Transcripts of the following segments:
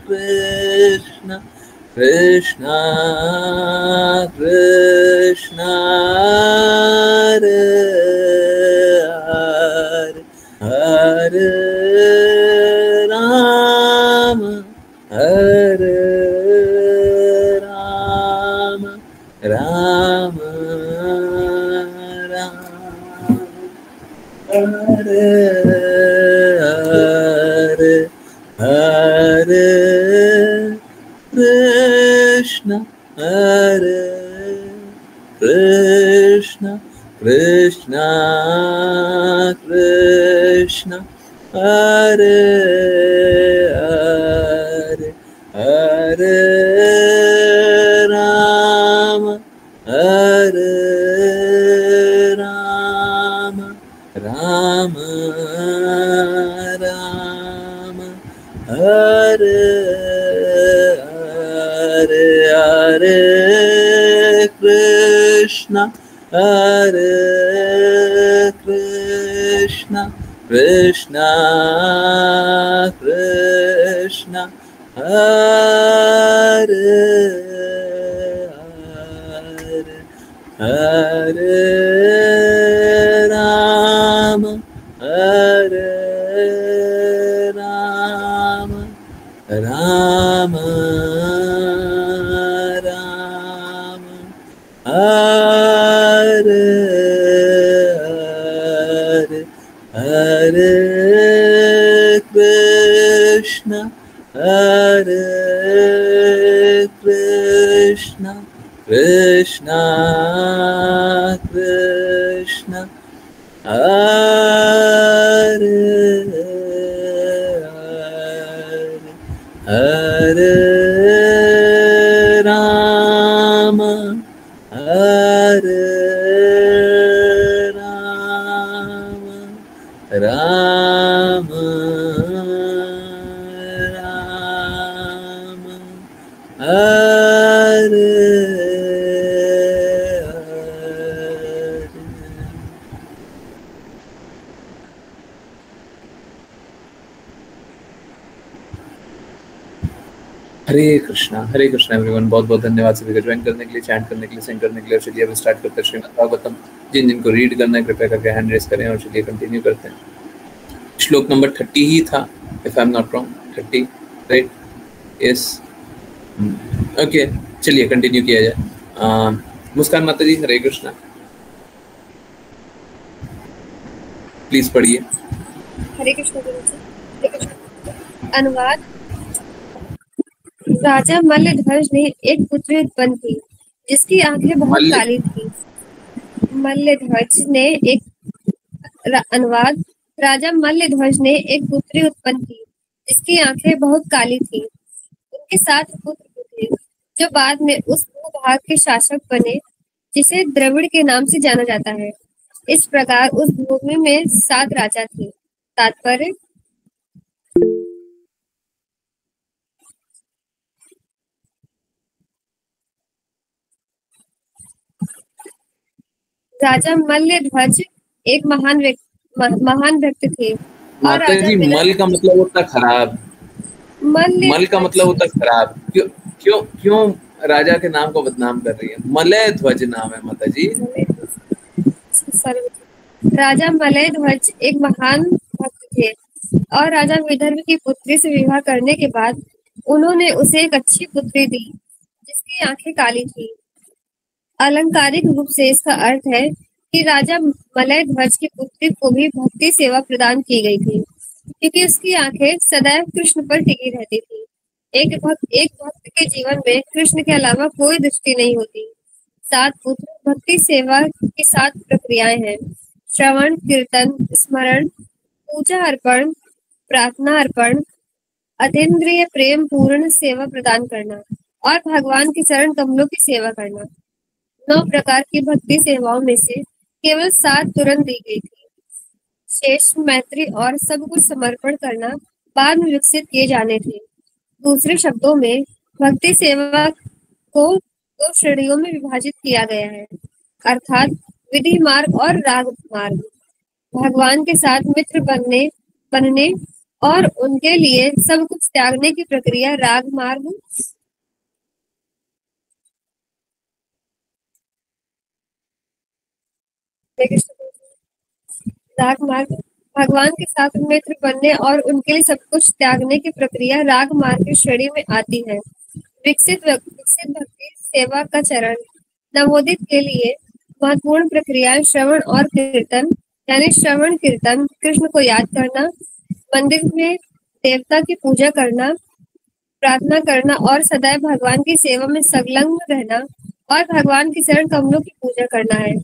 Krishna Krishna Krishna Hare Hare Hare Rama Hare Rama Rama Rama Hare Hare Hare Krishna Hare Krishna Krishna Krishna Hare Hare Hare Rama Hare Rama Rama Rama Hare Hare Hare Krishna Hare Krishna Krishna Krishna Hare Hare Hare Rama Hare Rama Rama Rama Hare Hare Hare Krishna Hare Krishna Krishna Krishna Hare Hare Rama Hare Rama Rama Rama Hare हरे Krishna everyone. बहुत बहुत धन्यवाद सभी का join करने के लिए, chant करने के लिए, सेंड करने के लिए। चलिए अब स्टार्ट करते हैं श्रीमद् भागवतम। जिन जिनको रीड करना है कृपया करके हैंड रेस करें और चलिए कंटिन्यू करते हैं। श्लोक नंबर 30 ही था, if I am not wrong. 30 right? Yes, okay. चलिए कंटिन्यू किया जाए। मुस्कान माता जी, हरे कृष्णा, प्लीज पढ़िए। हरे कृष्ण गुरु जी। अनुवाद। राजा मल्लध्वज ने एक पुत्री उत्पन्न की जिसकी आंखें बहुत काली थी। मल्लध्वज ने एक अनुवाद। राजा मल्लध्वज ने एक पुत्री उत्पन्न की जिसकी आंखें बहुत काली थी। उनके 7 पुत्र थे जो बाद में उस भूभाग के शासक बने जिसे द्रविड़ के नाम से जाना जाता है। इस प्रकार उस भूमि में 7 राजा थे। तात्पर्य। राजा मल्लध्वज एक महान व्यक्ति थे। और माता जी, मल का मतलब होता खराब। मल का मतलब होता खराब। क्यों क्यों राजा के नाम को बदनाम कर रही है? मलयध्वज नाम है माता जी। राजा मलयध्वज एक महान भक्त थे और राजा विदर्भ की पुत्री से विवाह करने के बाद उन्होंने उसे एक अच्छी पुत्री दी जिसकी आंखें काली थी। अलंकारिक रूप से इसका अर्थ है कि राजा मलयध्वज की पुत्री को भी भक्ति सेवा प्रदान की गई थी क्योंकि उसकी आंखें सदैव कृष्ण पर टिकी रहती थी। एक भक्त के जीवन में कृष्ण के अलावा कोई दृष्टि नहीं होती। 7 पुत्र भक्ति सेवा की 7 प्रक्रियाएं हैं: श्रवण, कीर्तन, स्मरण, पूजा अर्पण, प्रार्थना अर्पण, अतीन्द्रिय प्रेम पूर्ण सेवा प्रदान करना और भगवान के चरण कमलों की सेवा करना। 9 प्रकार की भक्ति सेवाओं में से केवल 7 तुरंत दी गई थी। शेष मैत्री और सब कुछ समर्पण करना बाद में विकसित किए जाने थे। दूसरे शब्दों में भक्ति सेवा को 2 श्रेणियों में विभाजित किया गया है, अर्थात विधि मार्ग और राग मार्ग। भगवान के साथ मित्र बनने और उनके लिए सब कुछ त्यागने की प्रक्रिया राग मार्ग राग मार्ग भगवान के साथ मित्र बनने और उनके लिए सब कुछ त्यागने की प्रक्रिया राग मार्ग की श्रेणी में आती है। विकसित भक्ति सेवा का चरण नवोदित के लिए महत्वपूर्ण प्रक्रियाएं श्रवण और कीर्तन, यानी श्रवण कीर्तन, कृष्ण को याद करना, मंदिर में देवता की पूजा करना, प्रार्थना करना और सदैव भगवान की सेवा में संलग्न रहना और भगवान के चरण कमलों की पूजा करना है।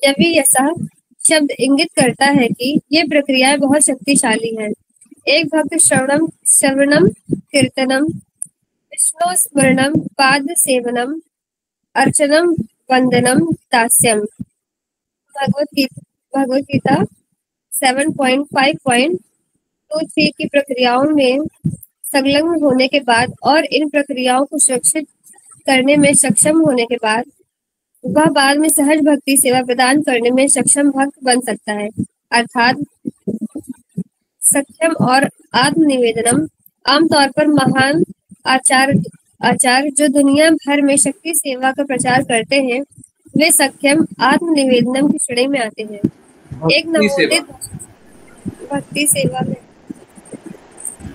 जब भी ऐसा शब्द इंगित करता है कि ये प्रक्रियाएं बहुत शक्तिशाली हैं। एक भक्त श्रवणम कीर्तनम विष्णु स्मरणम पाद सेवनम अर्चनम वंदनम दास्यम भगवत गीता 7.5.23 की प्रक्रियाओं में संलग्न होने के बाद और इन प्रक्रियाओं को सुरक्षित करने में सक्षम होने के बाद वह बाद में सहज भक्ति सेवा प्रदान करने में सक्षम भक्त बन सकता है। अर्थात सक्षम और आत्मनिवेदनम आमतौर पर महान आचार्य जो दुनिया भर में शक्ति सेवा का प्रचार करते हैं, वे सक्षम आत्मनिवेदनम की श्रेणी में आते हैं। एक नवोदित भक्ति सेवा में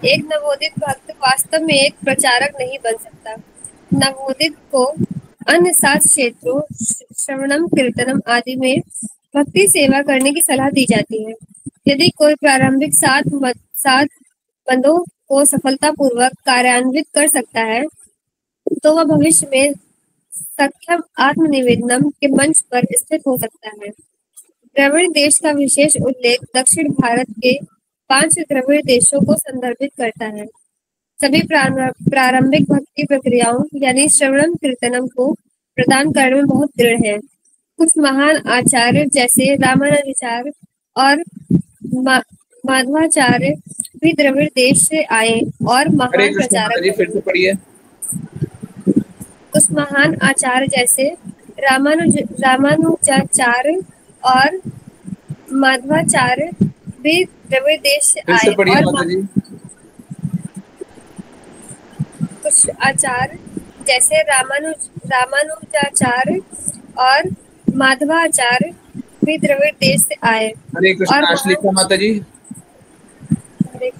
एक नवोदित भक्त वास्तव में एक प्रचारक नहीं बन सकता। नवोदित को अन्य 7 क्षेत्रों श्रवणम कीर्तनम आदि में भक्ति सेवा करने की सलाह दी जाती है। यदि कोई प्रारंभिक 7 बंदों को सफलतापूर्वक कार्यान्वित कर सकता है तो वह भविष्य में सक्षम आत्मनिवेदनम के मंच पर स्थित हो सकता है। द्रविड़ देश का विशेष उल्लेख दक्षिण भारत के 5 द्रविड़ देशों को संदर्भित करता है। सभी प्रारंभिक भक्ति प्रक्रियाओं यानी श्रवणम कीर्तनम को प्रदान करने में बहुत दृढ़ है। कुछ महान आचार्य जैसे रामानुजाचार्य और माधवाचार्य भी द्रविड़ देश से आए और महान प्रचारक। फिर से पढ़िए। कुछ महान आचार्य जैसे रामानुजाचार्य और माधवाचार्य भी द्रविड़ देश से आए और कुछ आचार्य जैसे रामानुजाचार्य और माधवाचार्य भी द्रविड़ देश से आए। हरे कृष्ण। अश्लीषा माता जी,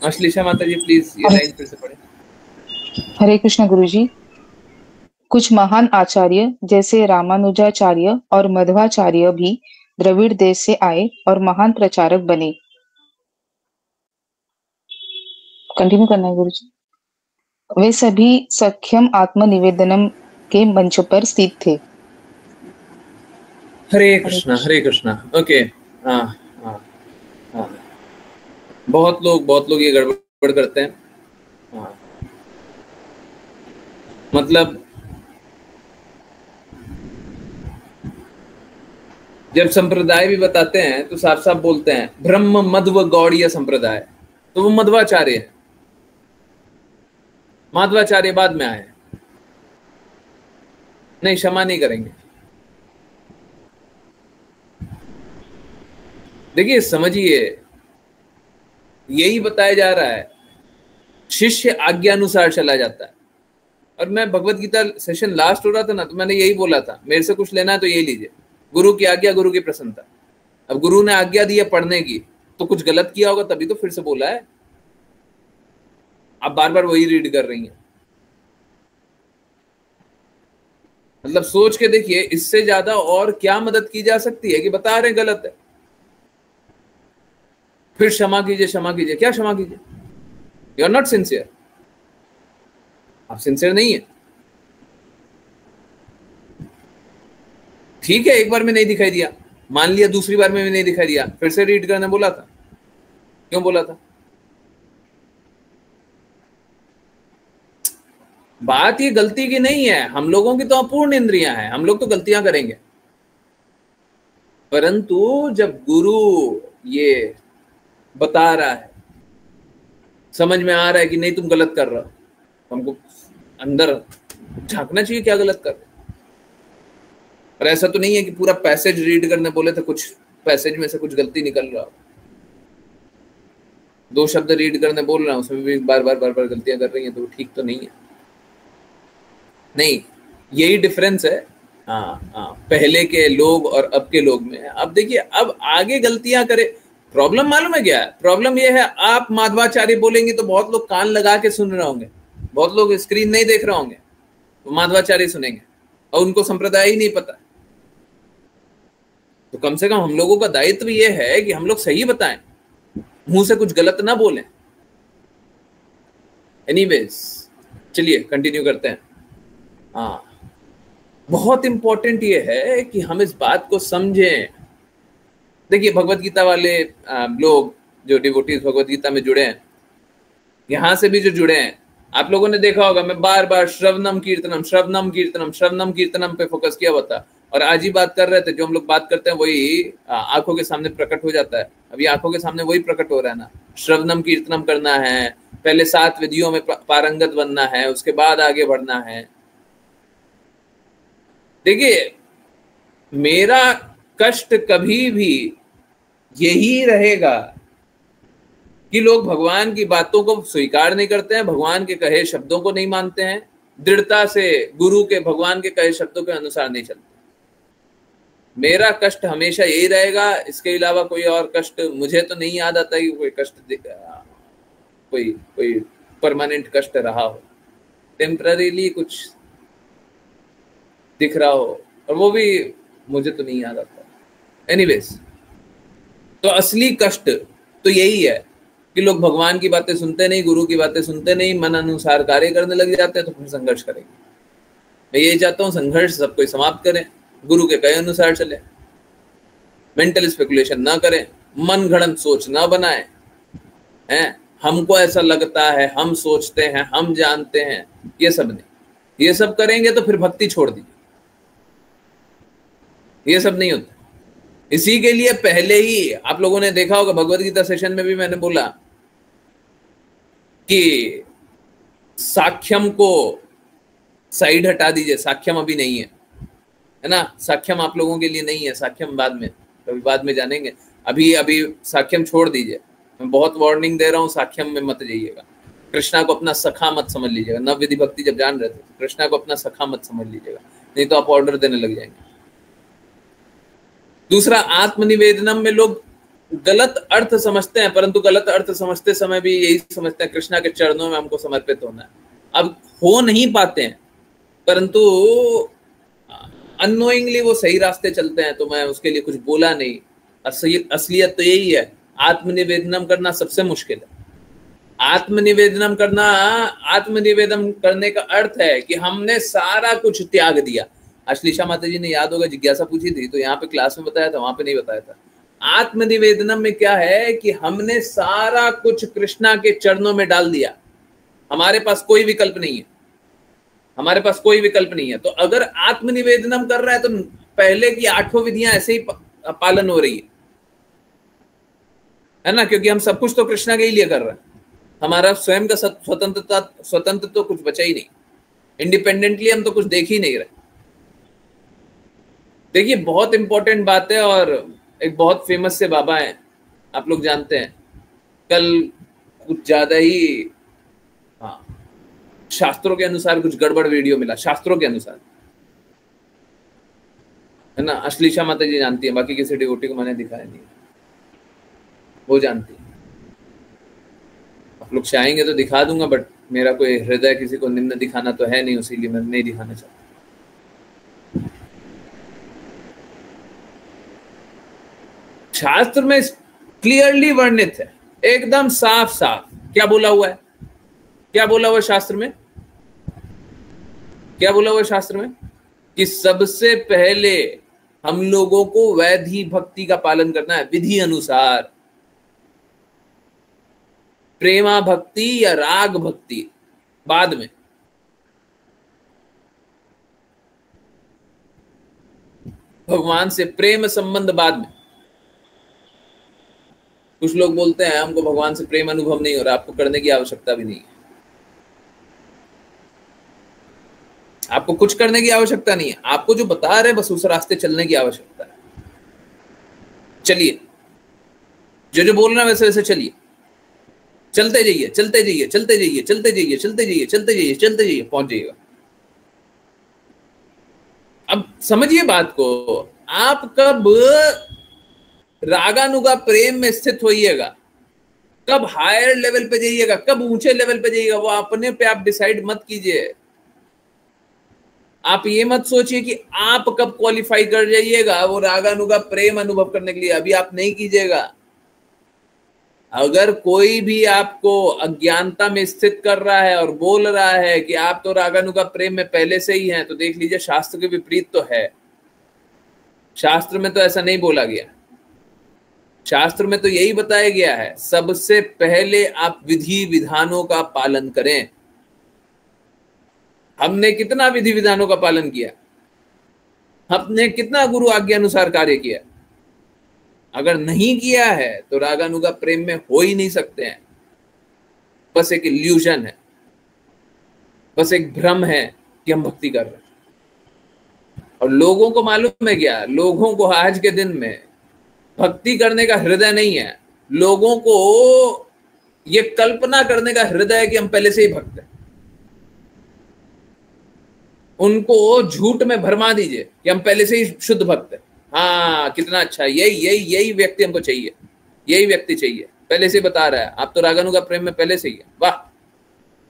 अश्लीषा माता जी प्लीज ये लाइन फिर से पढ़ें। हरे कृष्ण गुरुजी। कुछ महान आचार्य जैसे रामानुजाचार्य और मध्वाचार्य भी द्रविड़ देश से आए और महान प्रचारक बने। कंटिन्यू करना है गुरुजी। वे सभी सक्षम आत्मनिवेदनम के मंच पर स्थित थे। हरे कृष्णा। ओके। हाँ। बहुत लोग ये गड़बड़ करते हैं। हाँ। मतलब जब संप्रदाय भी बताते हैं तो साफ साफ बोलते हैं ब्रह्म मध्व गौड़ीय संप्रदाय, तो वो मध्वाचार्य है। माधवाचार्य बाद में आए, नहीं क्षमा नहीं करेंगे। देखिए समझिए, यही बताया जा रहा है, शिष्य आज्ञा अनुसार चला जाता है। और मैं भगवत गीता सेशन लास्ट हो रहा था ना, तो मैंने यही बोला था, मेरे से कुछ लेना है तो यही लीजिए, गुरु की आज्ञा गुरु की प्रसन्नता। अब गुरु ने आज्ञा दी है पढ़ने की, तो कुछ गलत किया होगा तभी तो फिर से बोला है। आप बार बार वही रीड कर रही हैं। मतलब सोच के देखिए, इससे ज्यादा और क्या मदद की जा सकती है कि बता रहे गलत है, फिर क्षमा कीजिए। क्या क्षमा कीजिए? यू आर नॉट सिंसियर, आप सिंसियर नहीं है। ठीक है, एक बार में नहीं दिखाई दिया, मान लिया दूसरी बार में भी नहीं दिखाई दिया, फिर से रीड करने बोला था। क्यों बोला था? बात ये गलती की नहीं है, हम लोगों की तो अपूर्ण इंद्रियां हैं, हम लोग तो गलतियां करेंगे। परंतु जब गुरु ये बता रहा है, समझ में आ रहा है कि नहीं तुम गलत कर रहे हो, तो हमको अंदर झांकना चाहिए क्या गलत कर रहे हो। और ऐसा तो नहीं है कि पूरा पैसेज रीड करने बोले तो कुछ पैसेज में से कुछ गलती निकल रहा हो। 2 शब्द रीड करने बोल रहा हूँ, उसमें भी बार बार गलतियां कर रही हैं, तो ठीक तो नहीं है। नहीं, यही डिफरेंस है पहले के लोग और अब के लोग में। अब देखिए, अब आगे गलतियां करे, प्रॉब्लम मालूम है क्या है? प्रॉब्लम यह है, आप माधवाचार्य बोलेंगे तो बहुत लोग कान लगा के सुन रहे होंगे, बहुत लोग स्क्रीन नहीं देख रहे होंगे, तो माधवाचार्य सुनेंगे और उनको संप्रदाय ही नहीं पता। तो कम से कम हम लोगों का दायित्व यह है कि हम लोग सही बताएं, मुंह से कुछ गलत ना बोलें। एनीवेज, चलिए कंटिन्यू करते हैं। बहुत इंपॉर्टेंट ये है कि हम इस बात को समझें। देखिए, भगवत गीता वाले लोग जो डिवोटीज भगवत गीता में जुड़े हैं, यहां से भी जो जुड़े हैं, आप लोगों ने देखा होगा मैं बार बार श्रवणम कीर्तनम पे फोकस किया हुआ था, और आज ही बात कर रहे थे, जो हम लोग बात करते हैं वही आंखों के सामने प्रकट हो जाता है। अभी आंखों के सामने वही प्रकट हो रहा है ना, श्रवणम कीर्तनम करना है, पहले 7 विधियों में पारंगत बनना है, उसके बाद आगे बढ़ना है। देखिए, मेरा कष्ट कभी भी यही रहेगा कि लोग भगवान की बातों को स्वीकार नहीं करते हैं, भगवान के कहे शब्दों को नहीं मानते हैं, दृढ़ता से गुरु के भगवान के कहे शब्दों के अनुसार नहीं चलते। मेरा कष्ट हमेशा यही रहेगा, इसके अलावा कोई और कष्ट मुझे तो नहीं याद आता कि कोई कष्ट कोई परमानेंट कष्ट रहा हो, टेम्पररीली कुछ दिख रहा हो, और वो भी मुझे तो नहीं याद आता। एनीवेज, तो असली कष्ट तो यही है कि लोग भगवान की बातें सुनते नहीं, गुरु की बातें सुनते नहीं, मन अनुसार कार्य करने लग जाते हैं, तो फिर संघर्ष करेंगे। मैं यही चाहता हूँ, संघर्ष सब कोई समाप्त करें, गुरु के कहे अनुसार चले, मेंटल स्पेकुलेशन ना करें, मन गढ़ंत सोच ना बनाए हैं, हमको ऐसा लगता है, हम सोचते हैं, हम जानते हैं, ये सब नहीं। ये सब करेंगे तो फिर भक्ति छोड़ दीजिए, ये सब नहीं होता। इसी के लिए पहले ही आप लोगों ने देखा होगा, भगवत गीता सेशन में भी मैंने बोला कि साख्यम को साइड हटा दीजिए, साख्यम अभी नहीं है ना, साख्यम आप लोगों के लिए नहीं है, साख्यम बाद में, कभी बाद में जानेंगे। अभी साख्यम छोड़ दीजिए, मैं बहुत वार्निंग दे रहा हूँ, साख्यम में मत जाइएगा। कृष्णा को अपना सखा मत समझ लीजिएगा, नव विधि भक्ति जब जान रहे थे, कृष्णा को अपना सखा मत समझ लीजिएगा, नहीं तो आप ऑर्डर देने लग जाएंगे। दूसरा, आत्मनिवेदनम में लोग गलत अर्थ समझते हैं, परंतु गलत अर्थ समझते समय भी यही समझते हैं कृष्णा के चरणों में हमको समर्पित होना है। अब हो नहीं पाते हैं, परंतु अननोइंगली वो सही रास्ते चलते हैं, तो मैं उसके लिए कुछ बोला नहीं। असलियत तो यही है, आत्मनिवेदनम करना सबसे मुश्किल है। आत्मनिवेदनम करने का अर्थ है कि हमने सारा कुछ त्याग दिया। अश्लीषा माता जी ने, याद होगा, जिज्ञासा पूछी थी, तो यहाँ पे क्लास में बताया था, वहां पे नहीं बताया था। आत्मनिवेदनम में क्या है कि हमने सारा कुछ कृष्णा के चरणों में डाल दिया, हमारे पास कोई विकल्प नहीं है, हमारे पास कोई विकल्प नहीं है। तो अगर आत्मनिवेदनम कर रहा है तो पहले की 8 विधियां ऐसे ही पालन हो रही है ना, क्योंकि हम सब कुछ तो कृष्णा के ही लिए कर रहे हैं, हमारा स्वयं का स्वतंत्र तो कुछ बचा ही नहीं, इंडिपेंडेंटली हम तो कुछ देख ही नहीं रहे। देखिए, बहुत इंपॉर्टेंट बात है, और एक बहुत फेमस से बाबा हैं, आप लोग जानते हैं, कल कुछ ज्यादा ही शास्त्रों के अनुसार कुछ गड़बड़ वीडियो मिला, शास्त्रों के अनुसार, है ना। अश्लीषा माता जी जानती है, बाकी किसी डिवोटी को मैंने दिखाया नहीं, वो जानती है। आप लोग चाहेंगे तो दिखा दूंगा, बट मेरा कोई हृदय किसी को निम्न दिखाना तो है नहीं, इसीलिए मैं नहीं दिखाना चाहता। शास्त्र में क्लियरली वर्णित है, एकदम साफ साफ क्या बोला हुआ है, क्या बोला हुआ शास्त्र में, क्या बोला हुआ शास्त्र में, कि सबसे पहले हम लोगों को वैधि भक्ति का पालन करना है, विधि अनुसार। प्रेमा भक्ति या राग भक्ति बाद में, भगवान से प्रेम संबंध बाद में। कुछ लोग बोलते हैं हमको भगवान से प्रेम अनुभव नहीं हो रहा, आपको करने की आवश्यकता भी नहीं है, आपको कुछ करने की आवश्यकता नहीं है, आपको जो बता रहे बस उस रास्ते चलने की आवश्यकता है। चलिए, जो बोल रहे हैं वैसे वैसे चलिए, चलते जाइए, चलते जाइए, चलते जाइए, चलते जाइए, चलते जाइए, चलते जाइए, चलते जाइए, पहुंच जाइएगा। अब समझिए बात को, आप कब रागानुगा प्रेम में स्थित होइएगा, कब हायर लेवल पे जाइएगा, कब ऊंचे लेवल पे जाइएगा, वो अपने पे आप डिसाइड मत कीजिए। आप ये मत सोचिए कि आप कब क्वालिफाई कर जाइएगा वो रागानुगा प्रेम अनुभव करने के लिए, अभी आप नहीं कीजिएगा। अगर कोई भी आपको अज्ञानता में स्थित कर रहा है और बोल रहा है कि आप तो रागानुगा प्रेम में पहले से ही हैं, तो देख लीजिए शास्त्र के विपरीत तो है। शास्त्र में तो ऐसा नहीं बोला गया। शास्त्र में तो यही बताया गया है, सबसे पहले आप विधि विधानों का पालन करें। हमने कितना विधि विधानों का पालन किया, हमने कितना गुरु आज्ञा अनुसार कार्य किया। अगर नहीं किया है तो रागानुगा प्रेम में हो ही नहीं सकते हैं। बस एक इल्यूजन है, बस एक भ्रम है कि हम भक्ति कर रहे हैं। और लोगों को मालूम है क्या, लोगों को आज के दिन में भक्ति करने का हृदय नहीं है, लोगों को ये कल्पना करने का हृदय है कि हम पहले से ही भक्त हैं। उनको झूठ में भरमा दीजिए कि हम पहले से ही शुद्ध भक्त हैं। हाँ, कितना अच्छा, यही व्यक्ति हमको चाहिए, यही व्यक्ति चाहिए, पहले से बता रहा है आप तो रागानुगा प्रेम में पहले से ही है, वाह।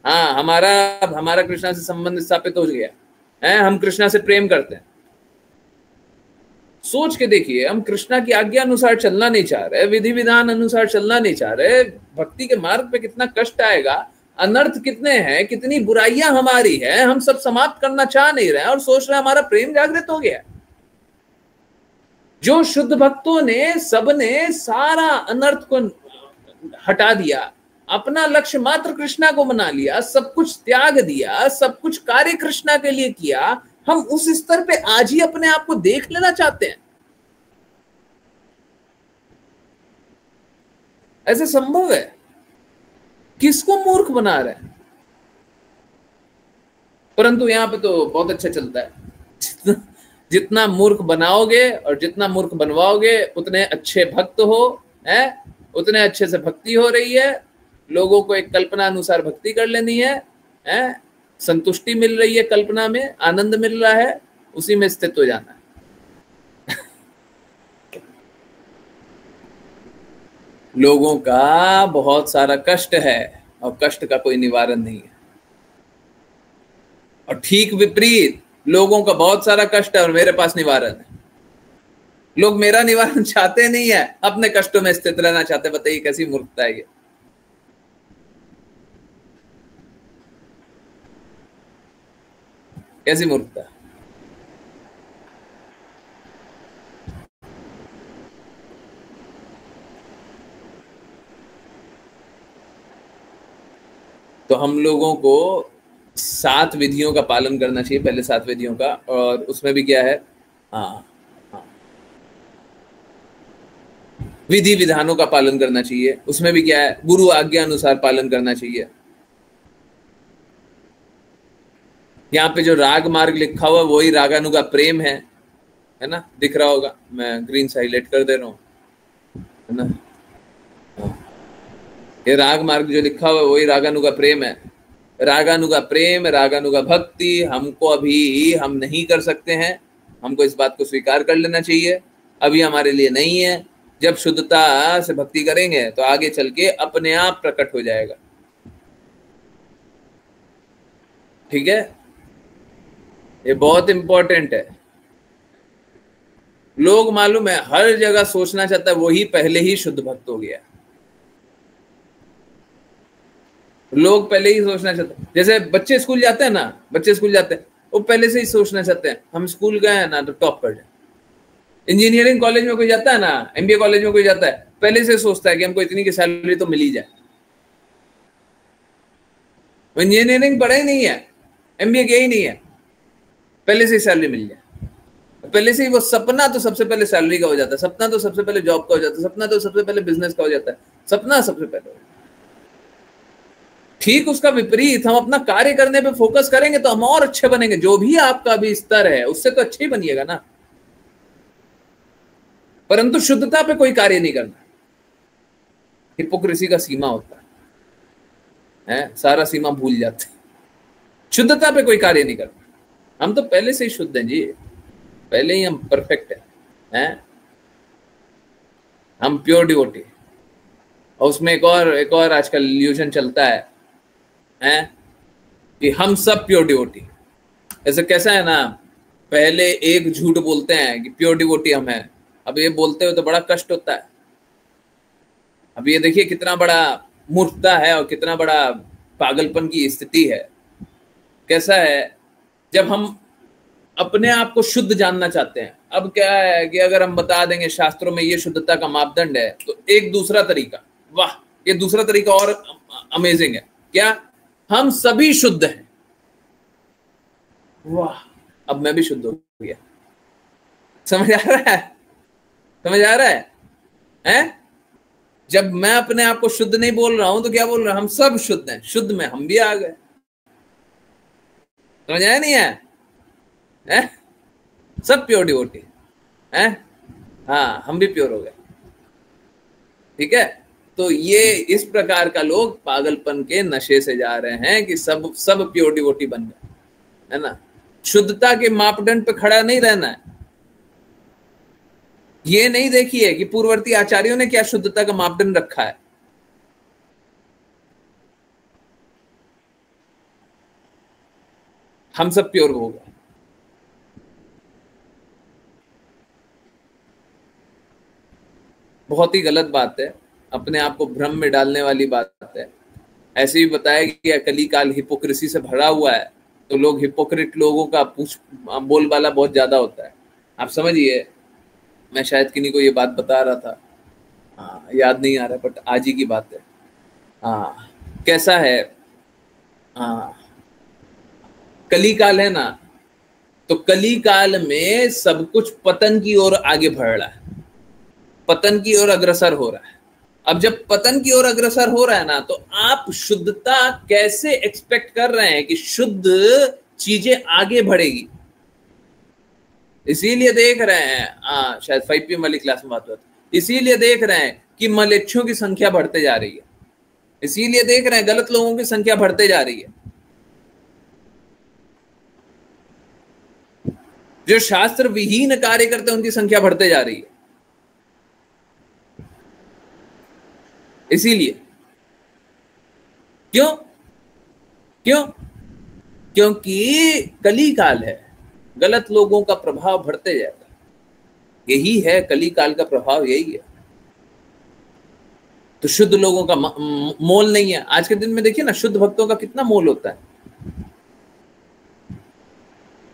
हाँ, हमारा कृष्णा से संबंध स्थापित हो गया है, हम कृष्णा से प्रेम करते हैं। सोच के देखिए, हम कृष्णा की आज्ञा अनुसार चलना नहीं चाह रहे, विधि विधान अनुसार चलना नहीं चाह रहे, भक्ति के मार्ग पे कितना कष्ट आएगा, अनर्थ कितने हैं, कितनी बुराइयां हमारी है, हम सब समाप्त करना चाह नहीं रहे और सोच रहे हमारा प्रेम जागृत हो गया। जो शुद्ध भक्तों ने सबने सारा अनर्थ को हटा दिया, अपना लक्ष्य मात्र कृष्णा को बना लिया, सब कुछ त्याग दिया, सब कुछ कार्य कृष्णा के लिए किया, हम उस स्तर पे आज ही अपने आप को देख लेना चाहते हैं। ऐसे संभव है? किसको मूर्ख बना रहे हैं? परंतु यहां पे तो बहुत अच्छा चलता है। जितना मूर्ख बनाओगे और जितना मूर्ख बनवाओगे उतने अच्छे भक्त हो, है उतने अच्छे से भक्ति हो रही है। लोगों को एक कल्पना अनुसार भक्ति कर लेनी है, संतुष्टि मिल रही है, कल्पना में आनंद मिल रहा है, उसी में स्थित हो जाना है। लोगों का बहुत सारा कष्ट है और कष्ट का कोई निवारण नहीं है। और ठीक विपरीत, लोगों का बहुत सारा कष्ट है और मेरे पास निवारण है। लोग मेरा निवारण चाहते नहीं है, अपने कष्टों में स्थित रहना चाहते। बताइए कैसी मूर्खता है ये। कैसी मूर्खता। तो हम लोगों को 7 विधियों का पालन करना चाहिए, पहले 7 विधियों का। और उसमें भी क्या है, हाँ, विधि विधानों का पालन करना चाहिए। उसमें भी क्या है, गुरु आज्ञा अनुसार पालन करना चाहिए। यहाँ पे जो राग मार्ग लिखा हुआ वही रागानुगा प्रेम है ना, दिख रहा होगा, मैं ग्रीन से हाईलाइट कर दे रहा हूँ, है ना। ये राग मार्ग जो लिखा हुआ वही रागानुगा प्रेम है। रागानुगा प्रेम, रागानुगा भक्ति हमको अभी हम नहीं कर सकते हैं। हमको इस बात को स्वीकार कर लेना चाहिए, अभी हमारे लिए नहीं है। जब शुद्धता से भक्ति करेंगे तो आगे चल के अपने आप प्रकट हो जाएगा। ठीक है, ये बहुत इंपॉर्टेंट है। लोग मालूम है हर जगह सोचना चाहता है वही पहले ही शुद्ध भक्त हो गया। लोग पहले ही सोचना चाहते हैं, जैसे बच्चे स्कूल जाते हैं ना, बच्चे स्कूल जाते हैं वो पहले से ही सोचना चाहते हैं हम स्कूल गए हैं ना तो टॉप कर जाए। इंजीनियरिंग कॉलेज में कोई जाता है ना, एमबीए कॉलेज में कोई जाता है, पहले से सोचता है कि हमको इतनी की सैलरी तो मिल ही जाए। वो इंजीनियरिंग पढ़ा ही नहीं है, एमबीए किया ही नहीं है, पहले से ही सैलरी मिल जाए। पहले से ही वो सपना तो सबसे पहले सैलरी का हो जाता है, सपना तो सबसे पहले जॉब का हो जाता है, सपना तो सबसे पहले बिजनेस का हो जाता है, सपना सबसे पहले हो जाता है। ठीक उसका विपरीत, हम अपना कार्य करने पे फोकस करेंगे तो हम और अच्छे बनेंगे। जो भी आपका भी स्तर है उससे तो अच्छे ही बनिएगा ना, परंतु शुद्धता पे कोई कार्य नहीं करना। हिपोक्रेसी का सीमा होता है। हैं, सारा सीमा भूल जाते हैं, शुद्धता पे कोई कार्य नहीं करता। हम तो पहले से ही शुद्ध हैं जी, पहले ही हम परफेक्ट हैं, हम प्योर डिवोटी। और उसमें एक और आजकल इल्यूजन चलता है कि हम सब प्योर डिवोटी। ऐसे कैसा है ना, पहले एक झूठ बोलते हैं कि प्योर डिवोटी हम हैं, अब ये बोलते हुए तो बड़ा कष्ट होता है। अब ये देखिए कितना बड़ा मूर्खता है और कितना बड़ा पागलपन की स्थिति है। कैसा है, जब हम अपने आप को शुद्ध जानना चाहते हैं, अब क्या है कि अगर हम बता देंगे शास्त्रों में ये शुद्धता का मापदंड है, तो एक दूसरा तरीका, वाह ये दूसरा तरीका और अमेजिंग है, क्या हम सभी शुद्ध हैं, वाह अब मैं भी शुद्ध हो गया। समझ आ रहा है, समझ आ रहा है? जब मैं अपने आप को शुद्ध नहीं बोल रहा हूं तो क्या बोल रहा हूं, हम सब शुद्ध हैं, शुद्ध में हम भी आ गए। समझ आया नहीं है? सब प्योर डिवोटी है, हाँ हम भी प्योर हो गए। ठीक है, तो ये इस प्रकार का लोग पागलपन के नशे से जा रहे हैं कि सब प्योर डिवोटी बन गए, है ना। शुद्धता के मापदंड पे खड़ा नहीं रहना है। ये नहीं देखिए कि पूर्ववर्ती आचार्यों ने क्या शुद्धता का मापदंड रखा है। हम सब प्योर हो गए। बहुत ही गलत बात है, अपने आप को भ्रम में डालने वाली बात है। ऐसे भी बताया गया कली काल हिपोक्रेसी से भरा हुआ है, तो लोग हिपोक्रेट लोगों का बोलबाला बहुत ज्यादा होता है। आप समझिए, मैं शायद किन्हीं को ये बात बता रहा था, हाँ याद नहीं आ रहा, बट आज ही की बात है। हाँ कैसा है, हाँ कली काल है ना, तो कली काल में सब कुछ पतन की ओर आगे बढ़ रहा है, पतन की ओर अग्रसर हो रहा है। अब जब पतन की ओर अग्रसर हो रहा है ना, तो आप शुद्धता कैसे एक्सपेक्ट कर रहे हैं कि शुद्ध चीजें आगे बढ़ेगी। इसीलिए देख रहे हैं, शायद 5 PM वाली क्लास में बात हुआ था, इसीलिए देख रहे हैं कि मलेच्छों की संख्या बढ़ते जा रही है, इसीलिए देख रहे हैं गलत लोगों की संख्या बढ़ते जा रही है। जो शास्त्र विहीन कार्य करते हैं उनकी संख्या बढ़ते जा रही है। इसीलिए क्यों? क्योंकि कली काल है, गलत लोगों का प्रभाव बढ़ते जाएगा। यही है कली काल का प्रभाव, यही है। तो शुद्ध लोगों का मोल नहीं है। आज के दिन में देखिए ना, शुद्ध भक्तों का कितना मोल होता है।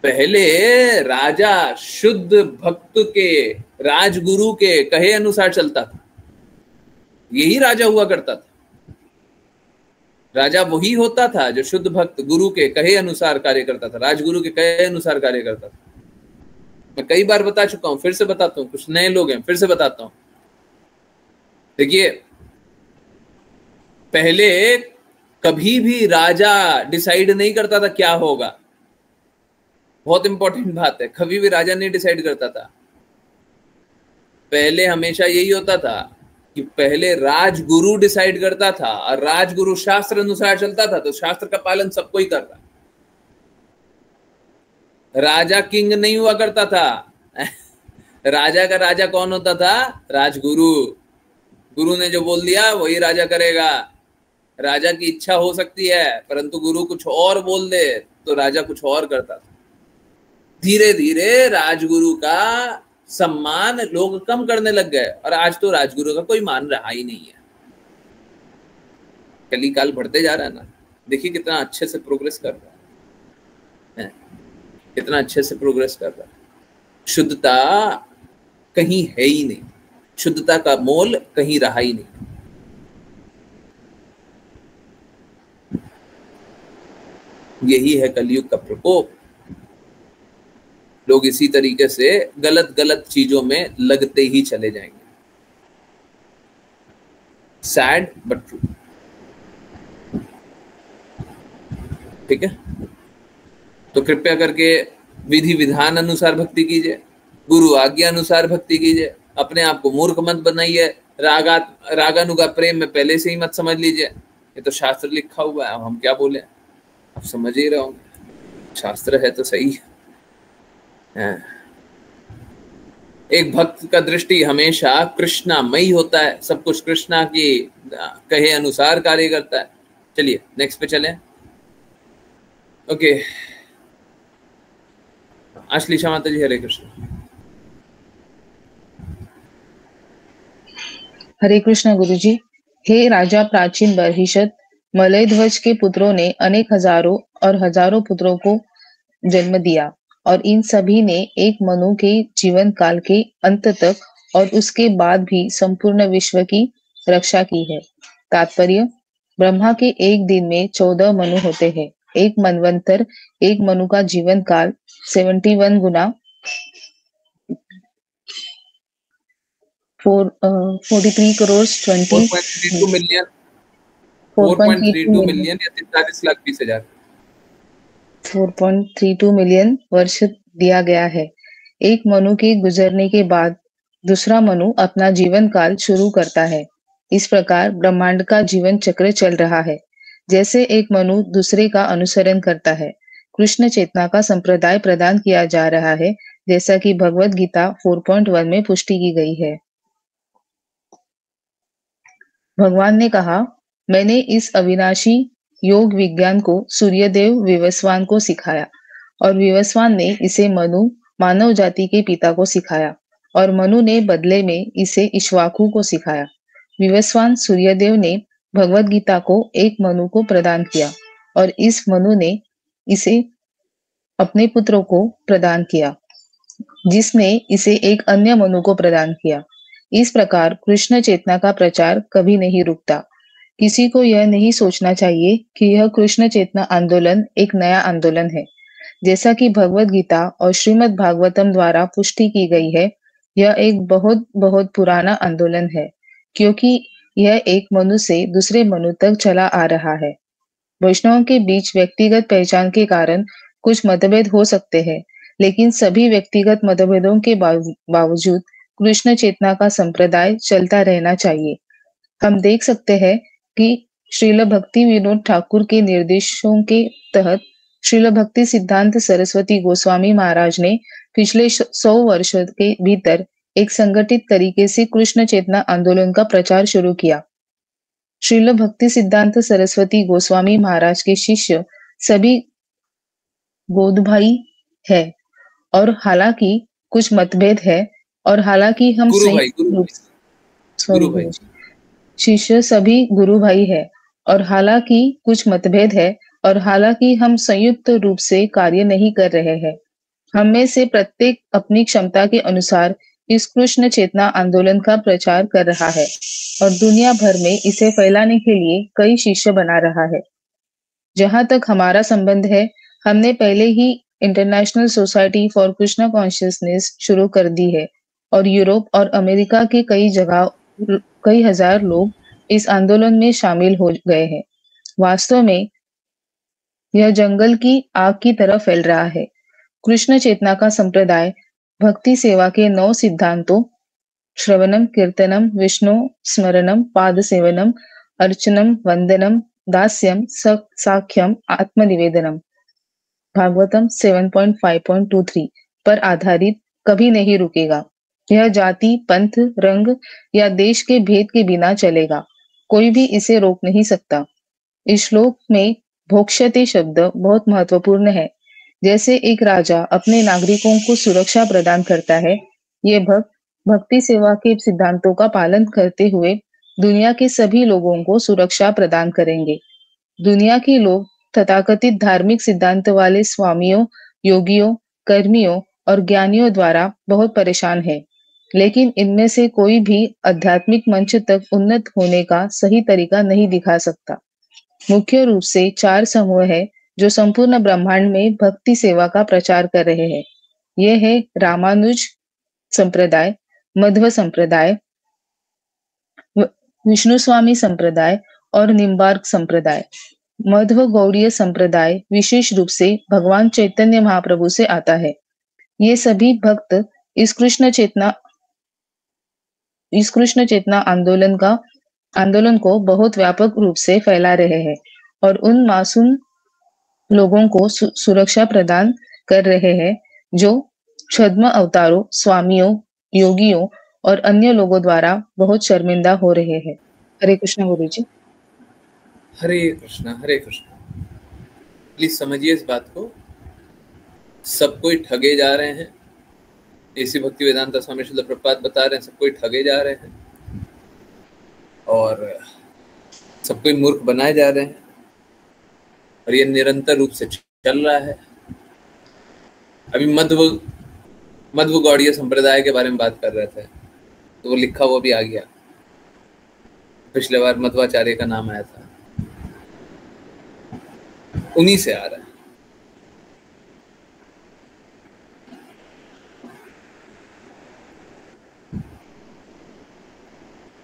पहले राजा शुद्ध भक्त के, राजगुरु के कहे अनुसार चलता था, यही राजा हुआ करता था। राजा वही होता था जो शुद्ध भक्त गुरु के कहे अनुसार कार्य करता था, राजगुरु के कहे अनुसार कार्य करता था। मैं कई बार बता चुका हूं, फिर से बताता हूं, कुछ नए लोग हैं फिर से बताता हूं। देखिए, पहले कभी भी राजा डिसाइड नहीं करता था क्या होगा। बहुत इंपॉर्टेंट बात है, कभी भी राजा नहीं डिसाइड करता था। पहले हमेशा यही होता था कि पहले राजगुरु डिसाइड करता था, और राजगुरु शास्त्र अनुसार चलता था, तो शास्त्र का पालन सबको ही कर रहा। राजा किंग नहीं हुआ करता था। राजा का राजा कौन होता था? राजगुरु। गुरु ने जो बोल दिया वही राजा करेगा। राजा की इच्छा हो सकती है, परंतु गुरु कुछ और बोल दे तो राजा कुछ और करता था। धीरे धीरे राजगुरु का सम्मान लोग कम करने लग गए, और आज तो राजगुरु का कोई मान रहा ही नहीं है। कली काल बढ़ते जा रहा है ना, देखिए कितना अच्छे से प्रोग्रेस कर रहा है, कितना अच्छे से प्रोग्रेस कर रहा है। शुद्धता कहीं है ही नहीं, शुद्धता का मोल कहीं रहा ही नहीं। यही है कलयुग का प्रकोप। लोग इसी तरीके से गलत गलत चीजों में लगते ही चले जाएंगे। Sad but true. ठीक है, तो कृपया करके विधि विधान अनुसार भक्ति कीजिए, गुरु आज्ञा अनुसार भक्ति कीजिए। अपने आप को मूर्ख मत बनाइए। रागानुगा प्रेम में पहले से ही मत समझ लीजिए। ये तो शास्त्र लिखा हुआ है, अब हम क्या बोले, आप समझ ही रहे होंगे, शास्त्र है तो सही है। एक भक्त का दृष्टि हमेशा कृष्णामयी होता है, सब कुछ कृष्णा की कहे अनुसार कार्य करता है। चलिए नेक्स्ट पे चलें। ओके, आश्लीषा माता जी, हरे कृष्ण। हरे कृष्ण गुरुजी। हे राजा प्राचीन बर्हिषद, मलय ध्वज के पुत्रों ने अनेक हजारों और हजारों पुत्रों को जन्म दिया और इन सभी ने एक मनु के जीवन काल के अंत तक और उसके बाद भी संपूर्ण विश्व की रक्षा की है। तात्पर्य, ब्रह्मा के एक दिन में 14 मनु होते हैं। एक मनवंतर, एक मनु का जीवन काल 71 गुना 43 करोड़ 4.32 मिलियन 4.32 मिलियन या 43,20,000 4.32 मिलियन वर्ष दिया गया है। एक मनु के गुजरने के बाद दूसरा मनु अपना जीवन काल शुरू करता है। इस प्रकार ब्रह्मांड का जीवन चक्र चल रहा है। जैसे एक मनु दूसरे का अनुसरण करता है, कृष्ण चेतना का संप्रदाय प्रदान किया जा रहा है, जैसा कि भगवत गीता 4.1 में पुष्टि की गई है। भगवान ने कहा, मैंने इस अविनाशी योग विज्ञान को सूर्यदेव विवस्वान को सिखाया और विवस्वान ने इसे मनु मानव जाति के पिता को सिखाया और मनु ने बदले में इसे इक्ष्वाकु को सिखाया। विवस्वान सूर्यदेव ने भगवत गीता को एक मनु को प्रदान किया और इस मनु ने इसे अपने पुत्रों को प्रदान किया, जिसने इसे एक अन्य मनु को प्रदान किया। इस प्रकार कृष्ण चेतना का प्रचार कभी नहीं रुकता। किसी को यह नहीं सोचना चाहिए कि यह कृष्ण चेतना आंदोलन एक नया आंदोलन है। जैसा कि भगवत गीता और श्रीमद् भागवतम द्वारा पुष्टि की गई है, यह एक बहुत बहुत पुराना आंदोलन है, क्योंकि यह एक मनु से दूसरे मनु तक चला आ रहा है। वैष्णवों के बीच व्यक्तिगत पहचान के कारण कुछ मतभेद हो सकते हैं, लेकिन सभी व्यक्तिगत मतभेदों के बावजूद कृष्ण चेतना का संप्रदाय चलता रहना चाहिए। हम देख सकते हैं कि श्रील भक्ति विनोद ठाकुर के निर्देशों के तहत श्रील भक्ति सिद्धांत सरस्वती गोस्वामी महाराज ने पिछले 100 वर्षों के भीतर एक संगठित तरीके से कृष्ण चेतना आंदोलन का प्रचार शुरू किया। श्रील भक्ति सिद्धांत सरस्वती गोस्वामी महाराज के शिष्य सभी गोदभाई है और हालांकि कुछ मतभेद है और हालांकि हम शिष्य सभी गुरु भाई है और हालांकि कुछ मतभेद है और हालांकि हम संयुक्त रूप से कार्य नहीं कर रहे हैं। हम में से प्रत्येक अपनी क्षमता के अनुसार इस कृष्ण चेतना आंदोलन का प्रचार कर रहा है और दुनिया भर में इसे फैलाने के लिए कई शिष्य बना रहा है। जहां तक हमारा संबंध है, हमने पहले ही international society for Krishna consciousness शुरू कर दी है और यूरोप और अमेरिका के कई हजार लोग इस आंदोलन में शामिल हो गए हैं। वास्तव में यह जंगल की आग की तरह फैल रहा है। कृष्ण चेतना का संप्रदाय भक्ति सेवा के 9 सिद्धांतों श्रवणम, कीर्तनम, विष्णु स्मरणम, पाद सेवनम, अर्चनम, वंदनम, दास्यम, साख्यम, आत्मनिवेदनम, भागवतम 7.5.23 पर आधारित कभी नहीं रुकेगा। यह जाति, पंथ, रंग या देश के भेद के बिना चलेगा। कोई भी इसे रोक नहीं सकता। इस श्लोक में भोक्ष्यते शब्द बहुत महत्वपूर्ण है। जैसे एक राजा अपने नागरिकों को सुरक्षा प्रदान करता है, ये भक्त भक्ति सेवा के सिद्धांतों का पालन करते हुए दुनिया के सभी लोगों को सुरक्षा प्रदान करेंगे। दुनिया के लोग तथाकथित धार्मिक सिद्धांत वाले स्वामियों, योगियों, कर्मियों और ज्ञानियों द्वारा बहुत परेशान है, लेकिन इनमें से कोई भी आध्यात्मिक मंच तक उन्नत होने का सही तरीका नहीं दिखा सकता। मुख्य रूप से 4 समूह है जो संपूर्ण ब्रह्मांड में भक्ति सेवा का प्रचार कर रहे हैं। ये है रामानुज संप्रदाय, मध्व संप्रदाय, विष्णु स्वामी संप्रदाय और निम्बार्क संप्रदाय। मध्व गौड़ीय संप्रदाय विशेष रूप से भगवान चैतन्य महाप्रभु से आता है। ये सभी भक्त इस कृष्ण चेतना आंदोलन का आंदोलन को बहुत व्यापक रूप से फैला रहे हैं और उन मासूम लोगों को सुरक्षा प्रदान कर रहे हैं जो छद्म अवतारों, स्वामियों, योगियों और अन्य लोगों द्वारा बहुत शर्मिंदा हो रहे हैं। हरे कृष्णा गुरु जी। हरे कृष्णा, हरे कृष्णा। प्लीज समझिए इस बात को, सब कोई ठगे जा रहे हैं। ऐसी भक्ति वेदांता स्वामी श्रील प्रभुपाद बता रहे हैं, सब कोई ठगे जा रहे हैं और सब कोई मूर्ख बनाए जा रहे हैं और ये निरंतर रूप से चल रहा है। अभी मध्व गौड़ीय संप्रदाय के बारे में बात कर रहे थे तो वो लिखा हुआ भी आ गया। पिछले बार मध्वाचार्य का नाम आया था, उन्हीं से आ रहा है।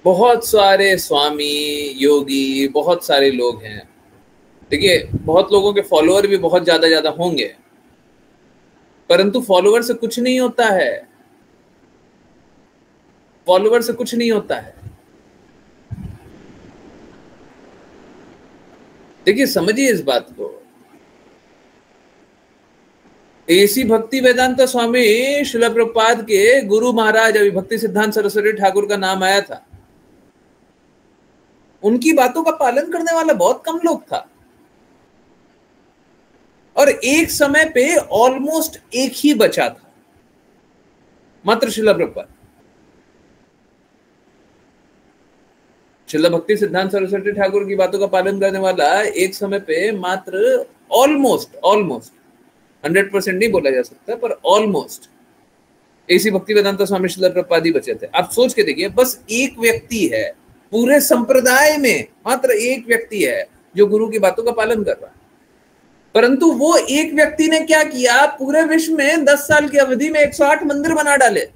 बहुत सारे स्वामी, योगी, बहुत सारे लोग हैं। देखिए, बहुत लोगों के फॉलोअर भी बहुत ज्यादा होंगे, परंतु फॉलोअर से कुछ नहीं होता है। फॉलोअर से कुछ नहीं होता है। देखिए, समझिए इस बात को। ऐसी भक्ति वेदांता स्वामी श्रील प्रभुपाद के गुरु महाराज अभी भक्ति सिद्धांत सरस्वती ठाकुर का नाम आया था, उनकी बातों का पालन करने वाला बहुत कम लोग था और एक समय पे ऑलमोस्ट एक ही बचा था, मात्र श्रील प्रभुपाद। श्रील भक्ति सिद्धांत सरस्वती ठाकुर की बातों का पालन करने वाला एक समय पे मात्र ऑलमोस्ट 100% नहीं बोला जा सकता, पर ऑलमोस्ट ऐसी भक्ति वेदांता स्वामी श्रील प्रभुपाद ही बचे थे। आप सोच के देखिए, बस एक व्यक्ति है पूरे संप्रदाय में, मात्र एक व्यक्ति है जो गुरु की बातों का पालन कर रहा है। परंतु वो एक व्यक्ति ने क्या किया, पूरे विश्व में 10 साल की अवधि में 108 मंदिर बना डाले।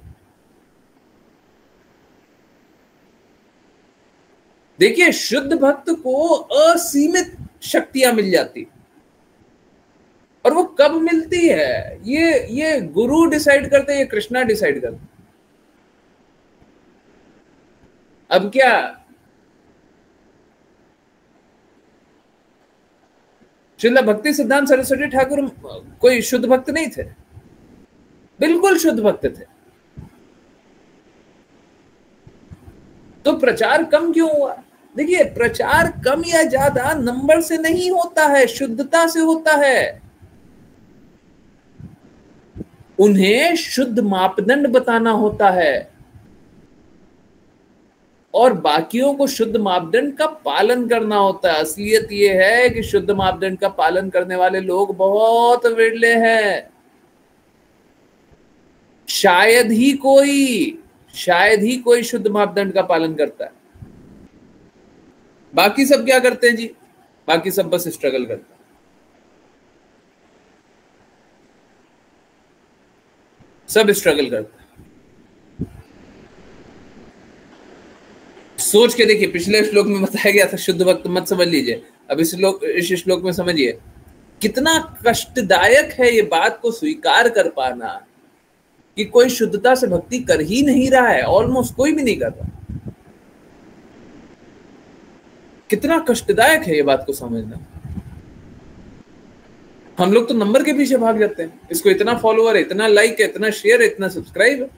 देखिए, शुद्ध भक्त को असीमित शक्तियां मिल जाती, और वो कब मिलती है ये गुरु डिसाइड करते हैं, ये कृष्णा डिसाइड करते हैं। अब क्या श्रील भक्ति सिद्धांत सरस्वती ठाकुर कोई शुद्ध भक्त नहीं थे? बिल्कुल शुद्ध भक्त थे। तो प्रचार कम क्यों हुआ? देखिए, प्रचार कम या ज्यादा नंबर से नहीं होता है, शुद्धता से होता है। उन्हें शुद्ध मापदंड बताना होता है और बाकियों को शुद्ध मापदंड का पालन करना होता है। असलियत यह है कि शुद्ध मापदंड का पालन करने वाले लोग बहुत विरले हैं। शायद ही कोई शुद्ध मापदंड का पालन करता है। बाकी सब क्या करते हैं जी? बाकी सब बस स्ट्रगल करते हैं। सब स्ट्रगल करते हैं। सोच के देखिए, पिछले श्लोक में बताया गया था शुद्ध भक्त मत समझ लीजिए। अब इस श्लोक में समझिए कितना कष्टदायक है ये बात को स्वीकार कर पाना कि कोई शुद्धता से भक्ति कर ही नहीं रहा है। ऑलमोस्ट कोई भी नहीं कर रहा। कितना कष्टदायक है ये बात को समझना। हम लोग तो नंबर के पीछे भाग जाते हैं। इसको इतना फॉलोअर है, इतना लाइक है, इतना शेयर है, इतना सब्सक्राइब है,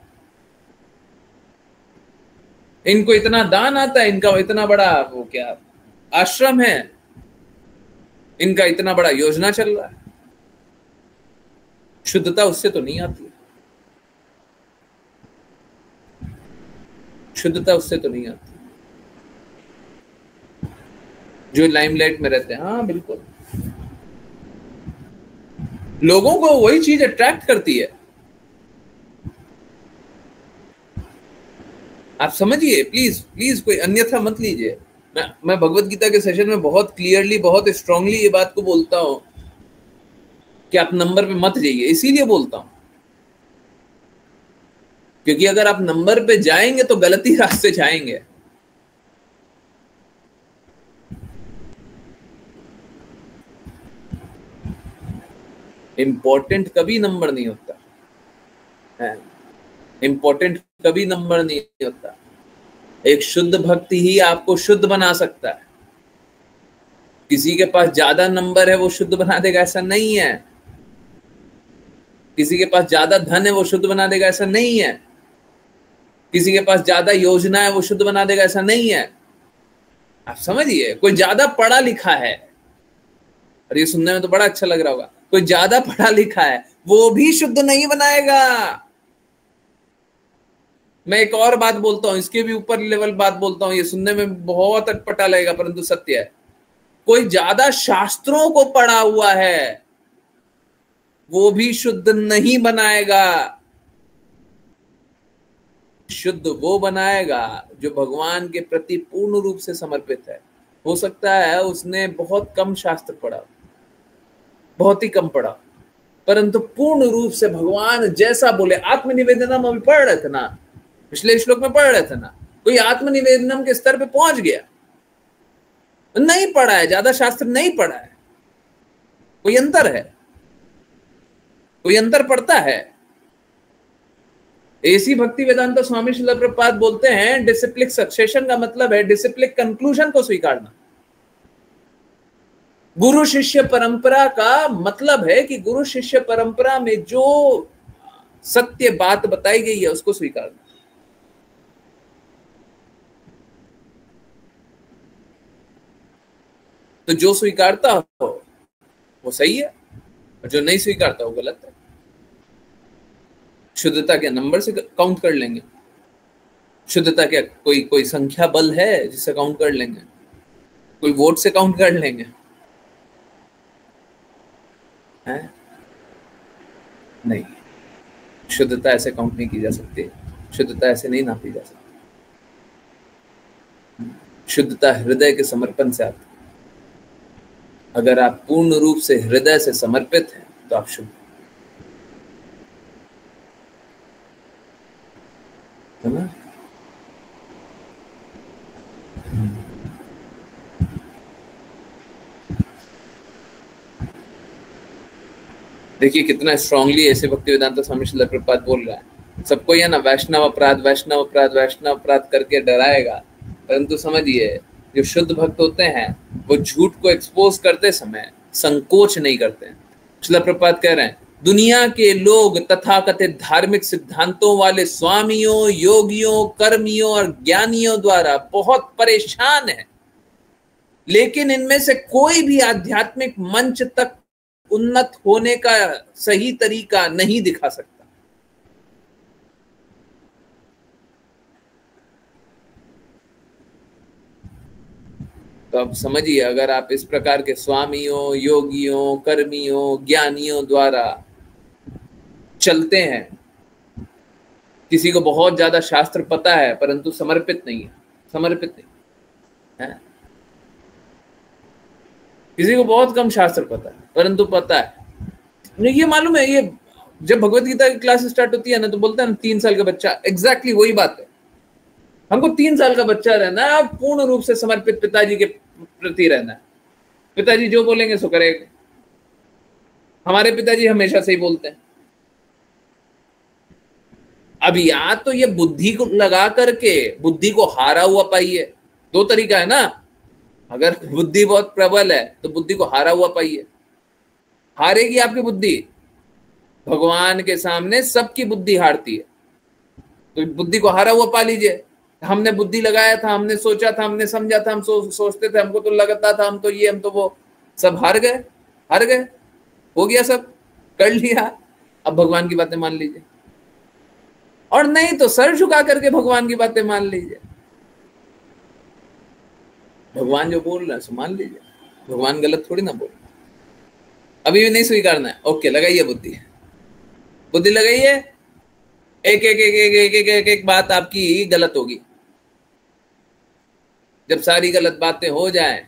इनको इतना दान आता है, इनका इतना बड़ा वो क्या आश्रम है, इनका इतना बड़ा योजना चल रहा है। शुद्धता उससे तो नहीं आती। शुद्धता उससे तो नहीं आती जो लाइमलाइट में रहते हैं। हाँ बिल्कुल, लोगों को वही चीज अट्रैक्ट करती है। आप समझिए, प्लीज कोई अन्यथा मत लीजिए। मैं भगवत गीता के सेशन में बहुत क्लियरली, बहुत स्ट्रांगली ये बात को बोलता हूं कि आप नंबर पे मत जाइए। इसीलिए बोलता हूं क्योंकि अगर आप नंबर पे जाएंगे तो गलती रास्ते जाएंगे। इंपॉर्टेंट कभी नंबर नहीं होता है। इंपॉर्टेंट कभी नंबर नहीं होता। एक शुद्ध भक्ति ही आपको शुद्ध बना सकता है। किसी के पास ज्यादा नंबर है वो शुद्ध बना देगा ऐसा नहीं है। किसी के पास ज्यादा धन है वो शुद्ध बना देगा ऐसा नहीं है। किसी के पास ज्यादा योजना है वो शुद्ध बना देगा ऐसा नहीं है। आप समझिए, कोई ज्यादा पढ़ा लिखा है, और ये सुनने में तो बड़ा अच्छा लग रहा होगा, कोई ज्यादा पढ़ा लिखा है वो भी शुद्ध नहीं बनाएगा। मैं एक और बात बोलता हूं, इसके भी ऊपर लेवल बात बोलता हूं, ये सुनने में बहुत अटपटा लगेगा परंतु सत्य है। कोई ज्यादा शास्त्रों को पढ़ा हुआ है वो भी शुद्ध नहीं बनाएगा। शुद्ध वो बनाएगा जो भगवान के प्रति पूर्ण रूप से समर्पित है। हो सकता है उसने बहुत कम शास्त्र पढ़ा, बहुत ही कम पढ़ा, परंतु पूर्ण रूप से भगवान जैसा बोले। आत्मनिवेदनम अभी पढ़ रहे थे ना, पिछले श्लोक में पढ़ रहे थे ना, कोई आत्मनिवेदनम के स्तर पे पहुंच गया, नहीं पढ़ा है, ज्यादा शास्त्र नहीं पढ़ा है, कोई अंतर है, कोई अंतर पड़ता है। ऐसी भक्ति वेदांत स्वामी श्रील प्रभुपाद बोलते हैं डिसिप्लिक सक्सेशन का मतलब है डिसिप्लिक कंक्लूजन को स्वीकारना। गुरु शिष्य परंपरा का मतलब है कि गुरु शिष्य परंपरा में जो सत्य बात बताई गई है उसको स्वीकारना। तो जो स्वीकारता हो वो सही है और जो नहीं स्वीकारता वो गलत है। शुद्धता के नंबर से काउंट कर लेंगे, शुद्धता क्या कोई संख्या बल है जिससे काउंट कर लेंगे, कोई वोट से काउंट कर लेंगे है? नहीं, शुद्धता ऐसे काउंट नहीं की जा सकती, शुद्धता ऐसे नहीं नापी जा सकती। शुद्धता हृदय के समर्पण से आती है। अगर आप पूर्ण रूप से हृदय से समर्पित हैं तो आप शुद्ध है ना। देखिए कितना स्ट्रांगली ऐसे भक्ति वेदांत स्वामी श्रील प्रभुपाद बोल रहा है। सबको ये ना वैष्णव अपराध वैष्णव अपराध वैष्णव अपराध करके डराएगा, परंतु समझिए जो शुद्ध भक्त होते हैं वो झूठ को एक्सपोज करते समय संकोच नहीं करते हैं। श्रील प्रभुपाद कह रहे हैं दुनिया के लोग तथाकथित धार्मिक सिद्धांतों वाले स्वामियों, योगियों, कर्मियों और ज्ञानियों द्वारा बहुत परेशान है, लेकिन इनमें से कोई भी आध्यात्मिक मंच तक उन्नत होने का सही तरीका नहीं दिखा सकता। तो अब समझिए, अगर आप इस प्रकार के स्वामियों, योगियों, कर्मियों, ज्ञानियों द्वारा चलते हैं, किसी को बहुत ज्यादा शास्त्र पता है परंतु समर्पित नहीं है, समर्पित नहीं है, किसी को बहुत कम शास्त्र पता है परंतु पता है, ये मालूम है, ये जब भगवत गीता की क्लास स्टार्ट होती है ना तो बोलता है ना 3 साल का बच्चा, एग्जैक्टली वही बात है। हमको 3 साल का बच्चा रहना है, अब पूर्ण रूप से समर्पित पिताजी के प्रति रहना है। पिताजी जो बोलेंगे सो करेगा। हमारे पिताजी हमेशा सही बोलते हैं। अब या तो ये बुद्धि को लगा करके बुद्धि को हारा हुआ पाइए, 2 तरीका है ना। अगर बुद्धि बहुत प्रबल है तो बुद्धि को हारा हुआ पाइए। हारेगी आपकी बुद्धि, भगवान के सामने सबकी बुद्धि हारती है, तो बुद्धि को हारा हुआ पा लीजिए। हमने बुद्धि लगाया था, हमने सोचा था, हमने समझा था, हम सोचते थे, हमको तो लगता था हम तो ये हम तो वो, सब हार गए, हार गए, हो गया, सब कर लिया। अब भगवान की बातें मान लीजिए, और नहीं तो सर झुका करके भगवान की बातें मान लीजिए। भगवान जो बोल रहा है सो मान लीजिए, भगवान गलत थोड़ी ना बोल रहा। अभी भी नहीं स्वीकारना है, ओके, लगाइए बुद्धि, बुद्धि लगाइए, एक एक एक एक एक एक एक एक बात आपकी गलत होगी। जब सारी गलत बातें हो जाएं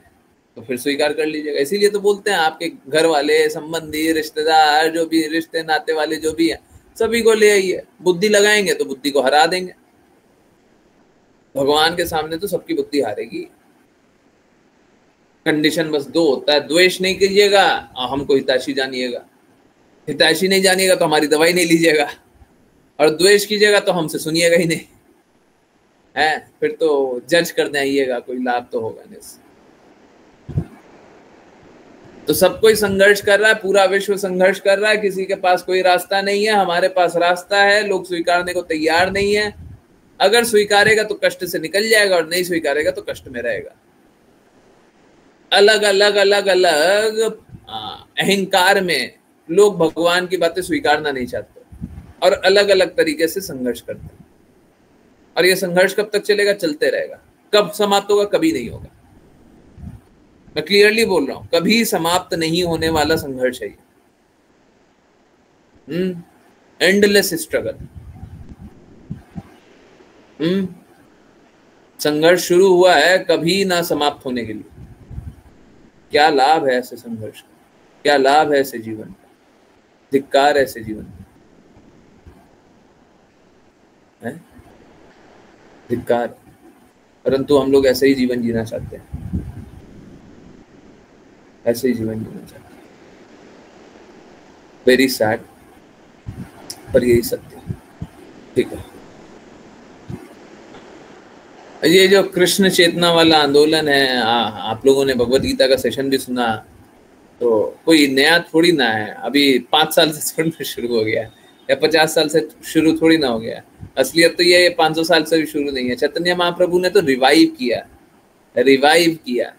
तो फिर स्वीकार कर लीजिएगा। इसीलिए तो बोलते हैं आपके घर वाले, संबंधी, रिश्तेदार, जो भी रिश्ते नाते वाले जो भी हैं, सभी को ले आइए। बुद्धि लगाएंगे तो बुद्धि को हरा देंगे। भगवान के सामने तो सबकी बुद्धि हारेगी। कंडीशन बस 2 होता है, द्वेष नहीं कीजिएगा और हमको हितैषी जानिएगा। हितैषी नहीं जानिएगा तो हमारी दवाई नहीं लीजिएगा, और द्वेष कीजिएगा तो हमसे सुनिएगा ही नहीं। है, फिर तो जज करने आइएगा, कोई लाभ तो होगा नहीं इससे। तो सब कोई संघर्ष कर रहा है, पूरा विश्व संघर्ष कर रहा है, किसी के पास कोई रास्ता नहीं है, हमारे पास रास्ता है, लोग स्वीकारने को तैयार नहीं है। अगर स्वीकारेगा तो कष्ट से निकल जाएगा और नहीं स्वीकारेगा तो कष्ट में रहेगा। अलग अलग अलग अलग अहंकार में लोग भगवान की बातें स्वीकारना नहीं चाहते और अलग अलग तरीके से संघर्ष करते हैं। और ये संघर्ष कब तक चलेगा? चलते रहेगा। कब समाप्त होगा? कभी नहीं होगा। मैं क्लियरली बोल रहा हूं, कभी समाप्त नहीं होने वाला संघर्ष है ये। Endless struggle. संघर्ष शुरू हुआ है कभी ना समाप्त होने के लिए। क्या लाभ है ऐसे संघर्ष का? क्या लाभ है ऐसे जीवन का? धिक्कार ऐसे जीवन का है, धिक्कार। परंतु हम लोग ऐसे ही जीवन जीना चाहते हैं, ऐसे ही जीवन जीना चाहते हैं। वेरी सैड, पर यही सत्य है। ठीक है, ये जो कृष्ण चेतना वाला आंदोलन है, आप लोगों ने भगवत गीता का सेशन भी सुना, तो कोई नया थोड़ी ना है। अभी 5 साल से थोड़ी शुरू हो गया या 50 साल से शुरू थोड़ी ना हो गया। असलियत तो ये 500 साल से भी शुरू नहीं है। चैतन्य महाप्रभु ने तो रिवाइव किया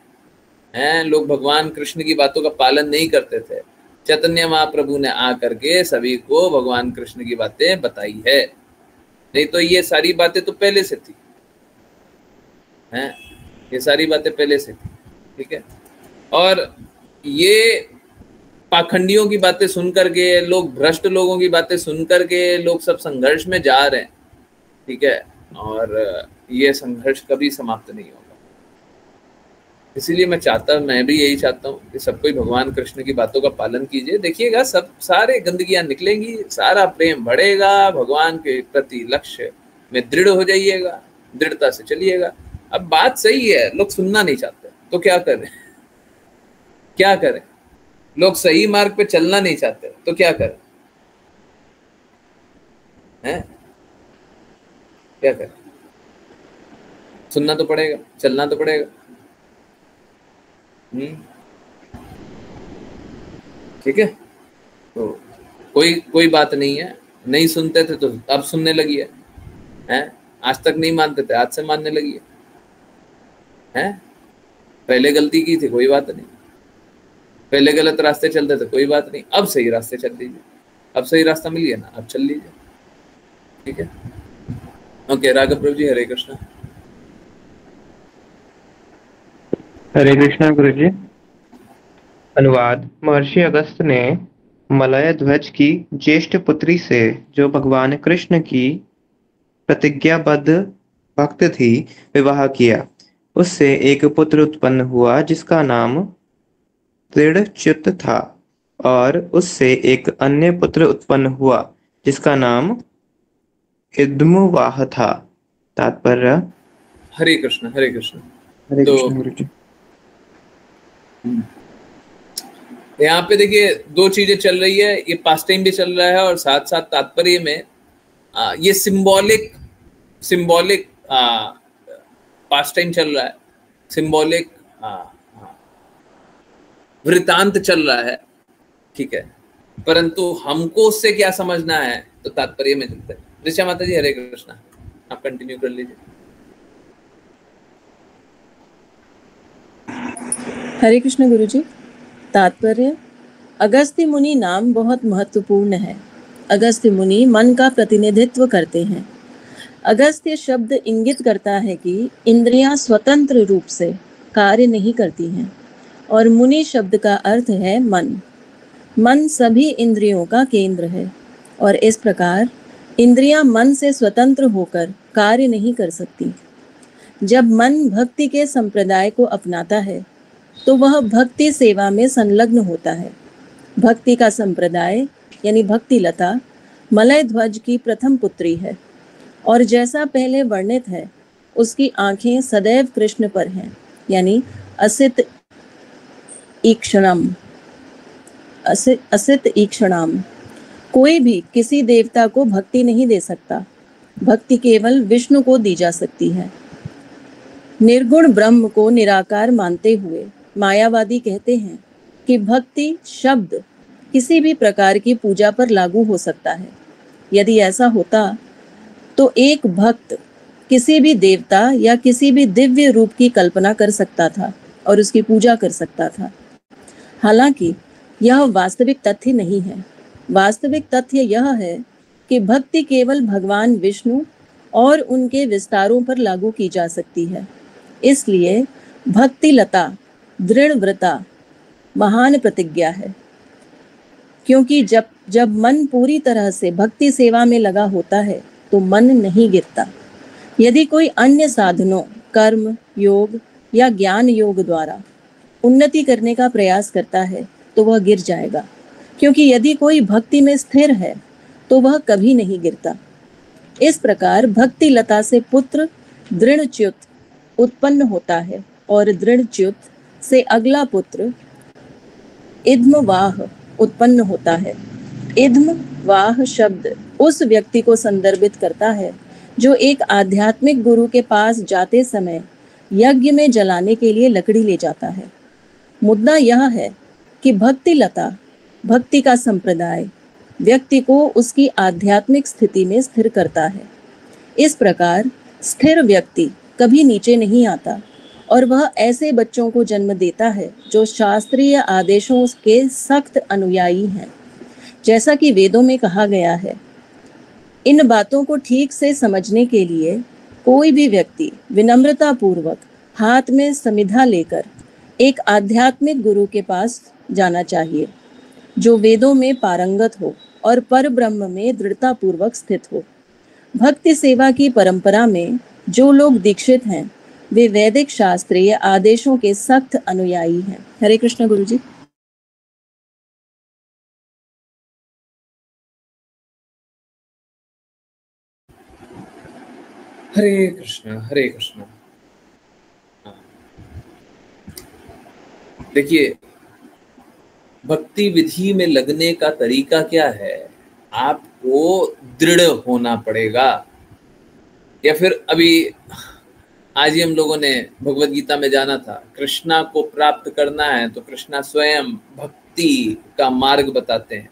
है। लोग भगवान कृष्ण की बातों का पालन नहीं करते थे, चैतन्य महाप्रभु ने आकर के सभी को भगवान कृष्ण की बातें बताई है। नहीं तो ये सारी बातें तो पहले से थी, हैं, ये सारी बातें पहले से थी। ठीक है, और ये पाखंडियों की बातें सुन करके, लोग भ्रष्ट लोगों की बातें सुन करके लोग सब संघर्ष में जा रहे हैं। ठीक है, और ये संघर्ष कभी समाप्त नहीं होगा। इसीलिए मैं भी यही चाहता हूँ कि सब कोई भगवान कृष्ण की बातों का पालन कीजिए। देखिएगा, सब सारे गंदगियां निकलेंगी, सारा प्रेम बढ़ेगा, भगवान के प्रति लक्ष्य में दृढ़ हो जाइएगा, दृढ़ता से चलिएगा। अब बात सही है, लोग सुनना नहीं चाहते तो क्या करें? क्या करें? लोग सही मार्ग पे चलना नहीं चाहते तो क्या करें? हैं? क्या करें? सुनना तो पड़ेगा, चलना तो पड़ेगा। ठीक है, तो कोई बात नहीं है। नहीं सुनते थे तो अब सुनने लगी है। आज तक नहीं मानते थे, आज से मानने लगी है। पहले गलती की थी, कोई बात नहीं। पहले गलत रास्ते चलते थे, कोई बात नहीं। अब सही रास्ते चल लीजिए, अब सही रास्ता मिल गया ना, अब चल लीजिए। ठीक है, ओके। राघव प्रभु जी, हरे कृष्णा। हरे कृष्णा गुरु जी। अनुवाद। महर्षि अगस्त ने मलय ध्वज की ज्येष्ठ पुत्री से, जो भगवान कृष्ण की प्रतिज्ञाबद्ध भक्त थी, विवाह किया। उससे एक पुत्र उत्पन्न हुआ जिसका नाम दृढ़च्युत था, और उससे एक अन्य पुत्र उत्पन्न हुआ जिसका नाम इदमुवाह था। तात्पर्य। हरे कृष्ण, हरे कृष्ण। हरे कृष्ण गुरु जी। यहाँ पे देखिए, दो चीजें चल रही है। ये पास्ट टाइम भी चल रहा है और साथ साथ तात्पर्य में ये सिंबॉलिक पास्ट टाइम चल रहा है, सिंबॉलिक वृतांत चल रहा है। ठीक है, परंतु हमको उससे क्या समझना है तो तात्पर्य में चलते हैं। ऋषा माता जी, हरे कृष्णा, आप कंटिन्यू कर लीजिए। हरे कृष्ण गुरु जी। तात्पर्य। अगस्त्य मुनि नाम बहुत महत्वपूर्ण है। अगस्त्य मुनि मन का प्रतिनिधित्व करते हैं। अगस्त्य शब्द इंगित करता है कि इंद्रियां स्वतंत्र रूप से कार्य नहीं करती हैं, और मुनि शब्द का अर्थ है मन। मन सभी इंद्रियों का केंद्र है, और इस प्रकार इंद्रियां मन से स्वतंत्र होकर कार्य नहीं कर सकती। जब मन भक्ति के संप्रदाय को अपनाता है तो वह भक्ति सेवा में संलग्न होता है। भक्ति का संप्रदाय यानी भक्ति लता मलय ध्वज की प्रथम पुत्री है, और जैसा पहले वर्णित है, उसकी आंखें सदैव कृष्ण पर हैं, यानी असित ईक्षणाम। कोई भी किसी देवता को भक्ति नहीं दे सकता। भक्ति केवल विष्णु को दी जा सकती है। निर्गुण ब्रह्म को निराकार मानते हुए मायावादी कहते हैं कि भक्ति शब्द किसी भी प्रकार की पूजा पर लागू हो सकता है। यदि ऐसा होता तो एक भक्त किसी भी देवता या किसी भी दिव्य रूप की कल्पना कर सकता था और उसकी पूजा कर सकता था। हालांकि यह वास्तविक तथ्य नहीं है। वास्तविक तथ्य यह है कि भक्ति केवल भगवान विष्णु और उनके विस्तारों पर लागू की जा सकती है। इसलिए भक्ति लता दृढ़ व्रता महान प्रतिज्ञा है, क्योंकि जब मन पूरी तरह से भक्ति सेवा में लगा होता है तो मन नहीं गिरता। यदि कोई अन्य साधनों, कर्म योग या ज्ञान योग द्वारा उन्नति करने का प्रयास करता है तो वह गिर जाएगा, क्योंकि यदि कोई भक्ति में स्थिर है तो वह कभी नहीं गिरता। इस प्रकार भक्ति लता से पुत्र दृढ़च्युत उत्पन्न होता है और दृढ़च्युत से अगला पुत्र इद्मवाह उत्पन्न होता है। इद्मवाह शब्द उस व्यक्ति को संदर्भित करता है जो एक आध्यात्मिक गुरु के पास जाते समय यज्ञ में जलाने के लिए लकड़ी ले जाता है। मुद्दा यह है कि भक्ति लता, भक्ति का संप्रदाय व्यक्ति को उसकी आध्यात्मिक स्थिति में स्थिर करता है। इस प्रकार स्थिर व्यक्ति कभी नीचे नहीं आता और वह ऐसे बच्चों को जन्म देता है जो शास्त्रीय आदेशों के सख्त अनुयायी हैं। जैसा कि वेदों में कहा गया है, इन बातों को ठीक से समझने के लिए कोई भी व्यक्ति विनम्रता पूर्वक हाथ में समिधा लेकर एक आध्यात्मिक गुरु के पास जाना चाहिए जो वेदों में पारंगत हो और परब्रह्म में दृढ़ता पूर्वक स्थित हो। भक्ति सेवा की परंपरा में जो लोग दीक्षित हैं वे वैदिक शास्त्रीय आदेशों के सख्त अनुयायी हैं। हरे कृष्ण गुरु जी। हरे कृष्ण हरे कृष्ण। देखिए, भक्ति विधि में लगने का तरीका क्या है? आपको दृढ़ होना पड़ेगा। या फिर अभी आज ही हम लोगों ने भगवत गीता में जाना था, कृष्णा को प्राप्त करना है तो कृष्णा स्वयं भक्ति का मार्ग बताते हैं।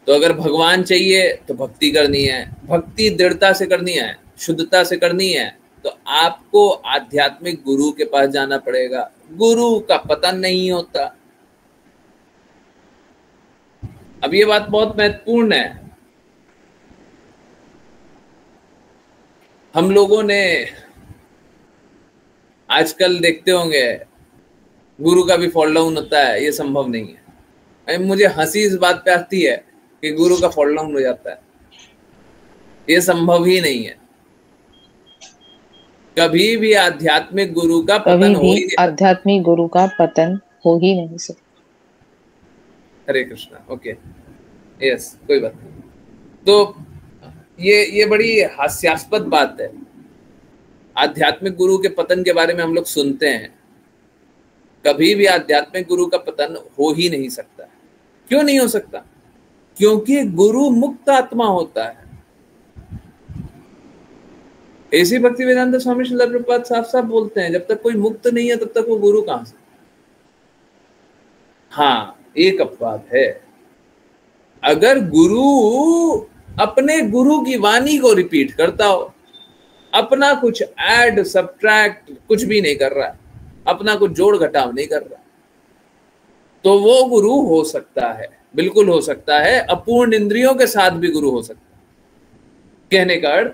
तो अगर भगवान चाहिए तो भक्ति करनी है, भक्ति दृढ़ता से करनी है, शुद्धता से करनी है, तो आपको आध्यात्मिक गुरु के पास जाना पड़ेगा। गुरु का पतन नहीं होता। अब ये बात बहुत महत्वपूर्ण है। हम लोगों ने आजकल देखते होंगे गुरु का भी फॉल डाउन होता है, ये संभव नहीं है। मुझे हंसी इस बात पे आती है कि गुरु का फॉल डाउन हो जाता है, ये संभव ही नहीं है। कभी भी आध्यात्मिक गुरु का पतन हो ही नहीं सकता। आध्यात्मिक गुरु का पतन हो ही नहीं सकता। हरे कृष्णा। ओके, यस, कोई बात नहीं। तो ये बड़ी हास्यास्पद बात है। आध्यात्मिक गुरु के पतन के बारे में हम लोग सुनते हैं, कभी भी आध्यात्मिक गुरु का पतन हो ही नहीं सकता। क्यों नहीं हो सकता? क्योंकि गुरु मुक्त आत्मा होता है। ऐसी भक्ति वेदांत स्वामी श्रील प्रभुपाद साफ साफ बोलते हैं, जब तक कोई मुक्त नहीं है तब तक वो गुरु कहां से? हाँ, एक अपवाद है। अगर गुरु अपने गुरु की वाणी को रिपीट करता हो, अपना कुछ ऐड सब्ट्रैक्ट कुछ भी नहीं कर रहा है, अपना कुछ जोड़ घटाव नहीं कर रहा, तो वो गुरु हो सकता है, बिल्कुल हो सकता है। अपूर्ण इंद्रियों के साथ भी गुरु हो सकता है। कहने का अर्थ,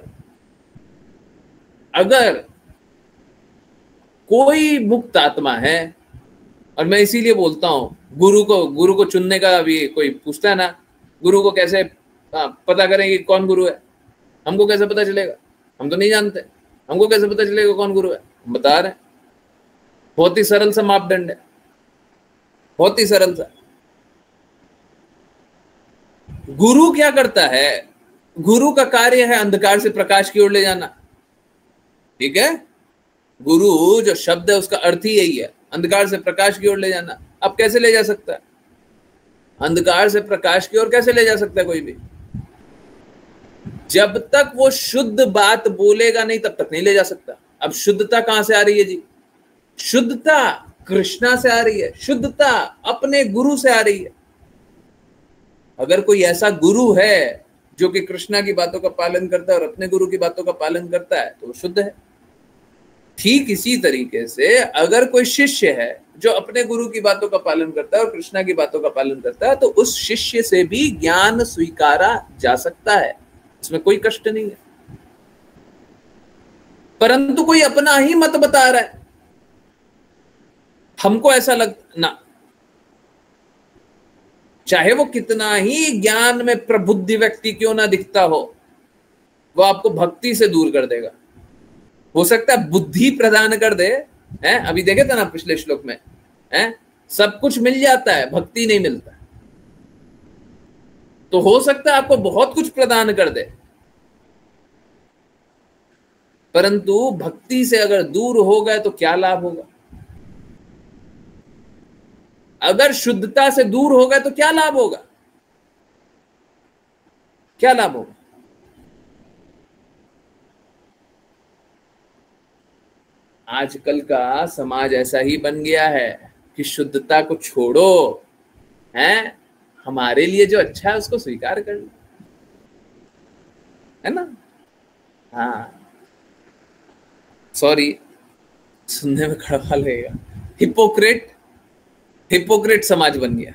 अगर कोई मुक्त आत्मा है, और मैं इसीलिए बोलता हूं गुरु को चुनने का अभी कोई पूछता है ना, गुरु को कैसे पता करें कि कौन गुरु है? हमको कैसे पता चलेगा? हम तो नहीं जानते। हमको कैसे पता चलेगा कौन गुरु है? हम बता रहे हैं, बहुत ही सरल सा मापदंड है, बहुत ही सरल सा। गुरु क्या करता है? गुरु का कार्य है अंधकार से प्रकाश की ओर ले जाना। ठीक है, गुरु जो शब्द है उसका अर्थ ही यही है, अंधकार से प्रकाश की ओर ले जाना। अब कैसे ले जा सकता है? अंधकार से प्रकाश की ओर कैसे ले जा सकता है कोई भी? जब तक वो शुद्ध बात बोलेगा नहीं तब तक नहीं ले जा सकता। अब शुद्धता कहां से आ रही है जी? शुद्धता कृष्णा से आ रही है, शुद्धता अपने गुरु से आ रही है। अगर कोई ऐसा गुरु है जो कि कृष्णा की बातों का पालन करता है और अपने गुरु की बातों का पालन करता है तो वो शुद्ध है। ठीक इसी तरीके से अगर कोई शिष्य है जो अपने गुरु की बातों का पालन करता है और कृष्णा की बातों का पालन करता है तो उस शिष्य से भी ज्ञान स्वीकारा जा सकता है, इसमें कोई कष्ट नहीं है। परंतु कोई अपना ही मत बता रहा है, हमको ऐसा ना, चाहे वो कितना ही ज्ञान में प्रबुद्ध व्यक्ति क्यों ना दिखता हो, वो आपको भक्ति से दूर कर देगा। हो सकता है बुद्धि प्रदान कर दे, हैं? अभी देखे थे ना पिछले श्लोक में, हैं? सब कुछ मिल जाता है, भक्ति नहीं मिलता। तो हो सकता है आपको बहुत कुछ प्रदान कर दे, परंतु भक्ति से अगर दूर हो गए तो क्या लाभ होगा? अगर शुद्धता से दूर हो गए तो क्या लाभ होगा? क्या लाभ होगा? आजकल का समाज ऐसा ही बन गया है कि शुद्धता को छोड़ो, हैं? हमारे लिए जो अच्छा है उसको स्वीकार कर लो, है ना? हाँ, सॉरी, सुनने में कड़वा लगेगा। हिपोक्रेट समाज बन गया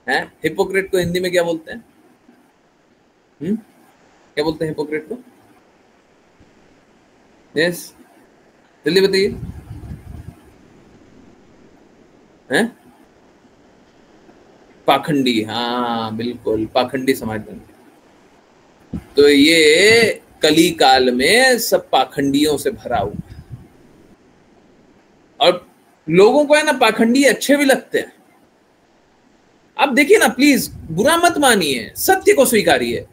है। हिपोक्रेट को हिंदी में क्या बोलते हैं? क्या बोलते हैं हिपोक्रेट को? यस, जल्दी बताइए। हैं? पाखंडी, हाँ बिल्कुल, पाखंडी समाज बन गया। तो ये कली काल में सब पाखंडियों से भरा हुआ है और लोगों को है ना पाखंडी अच्छे भी लगते हैं। अब देखिए ना, प्लीज बुरा मत मानिए, सत्य को स्वीकारिए।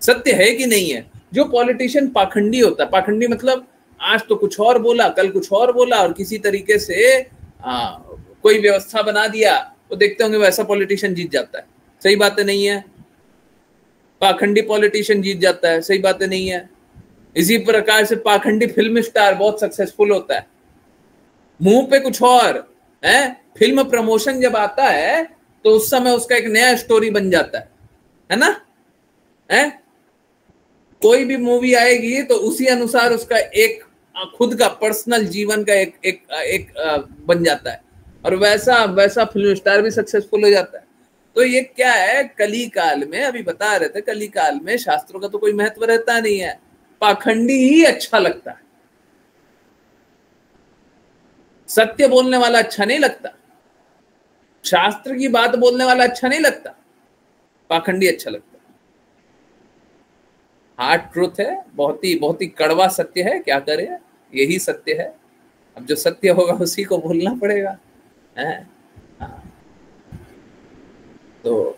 सत्य है कि नहीं है? जो पॉलिटिशियन पाखंडी होता है, पाखंडी मतलब आज तो कुछ और बोला, कल कुछ और बोला और किसी तरीके से कोई व्यवस्था बना दिया, वो देखते होंगे वैसा पॉलिटिशियन जीत जाता है। सही बात नहीं है? पाखंडी पॉलिटिशियन जीत जाता है, सही बात नहीं है? इसी प्रकार से पाखंडी फिल्म स्टार बहुत सक्सेसफुल होता है, मुंह पे कुछ और है। फिल्म प्रमोशन जब आता है तो उस समय उसका एक नया स्टोरी बन जाता है ना? है? कोई भी मूवी आएगी तो उसी अनुसार उसका एक खुद का पर्सनल जीवन का एक बन जाता है और वैसा फिल्म स्टार भी सक्सेसफुल हो जाता है। तो ये क्या है, कली काल में, अभी बता रहे थे, कली काल में शास्त्रों का तो कोई महत्व रहता नहीं है, पाखंडी ही अच्छा लगता है। सत्य बोलने वाला अच्छा नहीं लगता, शास्त्र की बात बोलने वाला अच्छा नहीं लगता, पाखंडी अच्छा लगता। हार्ड ट्रूथ है, बहुत ही कड़वा सत्य है, क्या करे, यही सत्य है। अब जो सत्य होगा उसी को बोलना पड़ेगा, है? हाँ। तो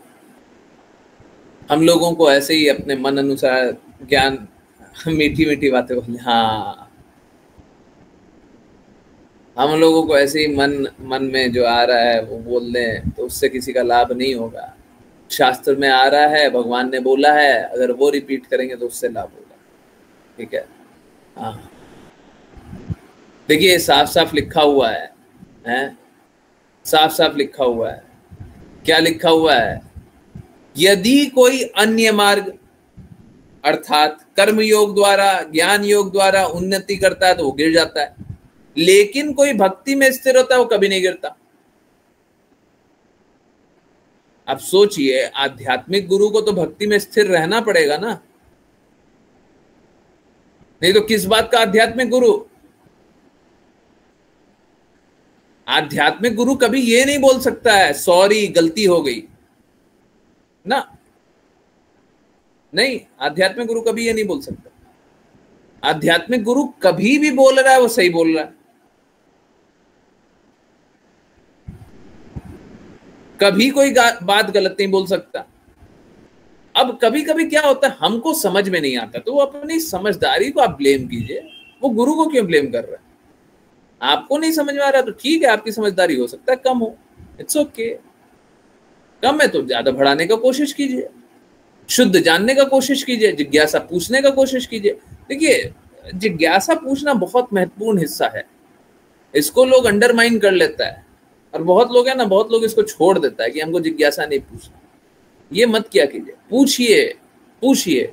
हम लोगों को ऐसे ही अपने मन अनुसार ज्ञान, मीठी मीठी बातें बोलने, हाँ, हम लोगों को ऐसे ही मन में जो आ रहा है वो बोल दें तो उससे किसी का लाभ नहीं होगा। शास्त्र में आ रहा है, भगवान ने बोला है, अगर वो रिपीट करेंगे तो उससे लाभ होगा। ठीक है? हाँ, देखिए साफ साफ लिखा हुआ है, हैं? साफ साफ लिखा हुआ है। क्या लिखा हुआ है? यदि कोई अन्य मार्ग अर्थात कर्म योग द्वारा, ज्ञान योग द्वारा उन्नति करता है तो वो गिर जाता है, लेकिन कोई भक्ति में स्थिर होता है वो कभी नहीं गिरता। अब सोचिए, आध्यात्मिक गुरु को तो भक्ति में स्थिर रहना पड़ेगा ना, नहीं तो किस बात का आध्यात्मिक गुरु? आध्यात्मिक गुरु कभी ये नहीं बोल सकता है सॉरी गलती हो गई ना, नहीं, आध्यात्मिक गुरु कभी ये नहीं बोल सकता। आध्यात्मिक गुरु कभी भी बोल रहा है वो सही बोल रहा है, कभी कोई बात गलत नहीं बोल सकता। अब कभी कभी क्या होता है, हमको समझ में नहीं आता तो वो अपनी समझदारी को आप ब्लेम कीजिए, वो गुरु को क्यों ब्लेम कर रहा है? आपको नहीं समझ में आ रहा तो ठीक है, आपकी समझदारी हो सकता है कम हो, इट्स ओके। कम है तो ज्यादा बढ़ाने का कोशिश कीजिए, शुद्ध जानने का कोशिश कीजिए, जिज्ञासा पूछने का कोशिश कीजिए। देखिए, जिज्ञासा पूछना बहुत महत्वपूर्ण हिस्सा है, इसको लोग अंडरमाइन कर लेता है, और बहुत लोग है ना, बहुत लोग इसको छोड़ देता है कि हमको जिज्ञासा नहीं पूछना। ये मत क्या कीजिए, पूछिए, पूछिए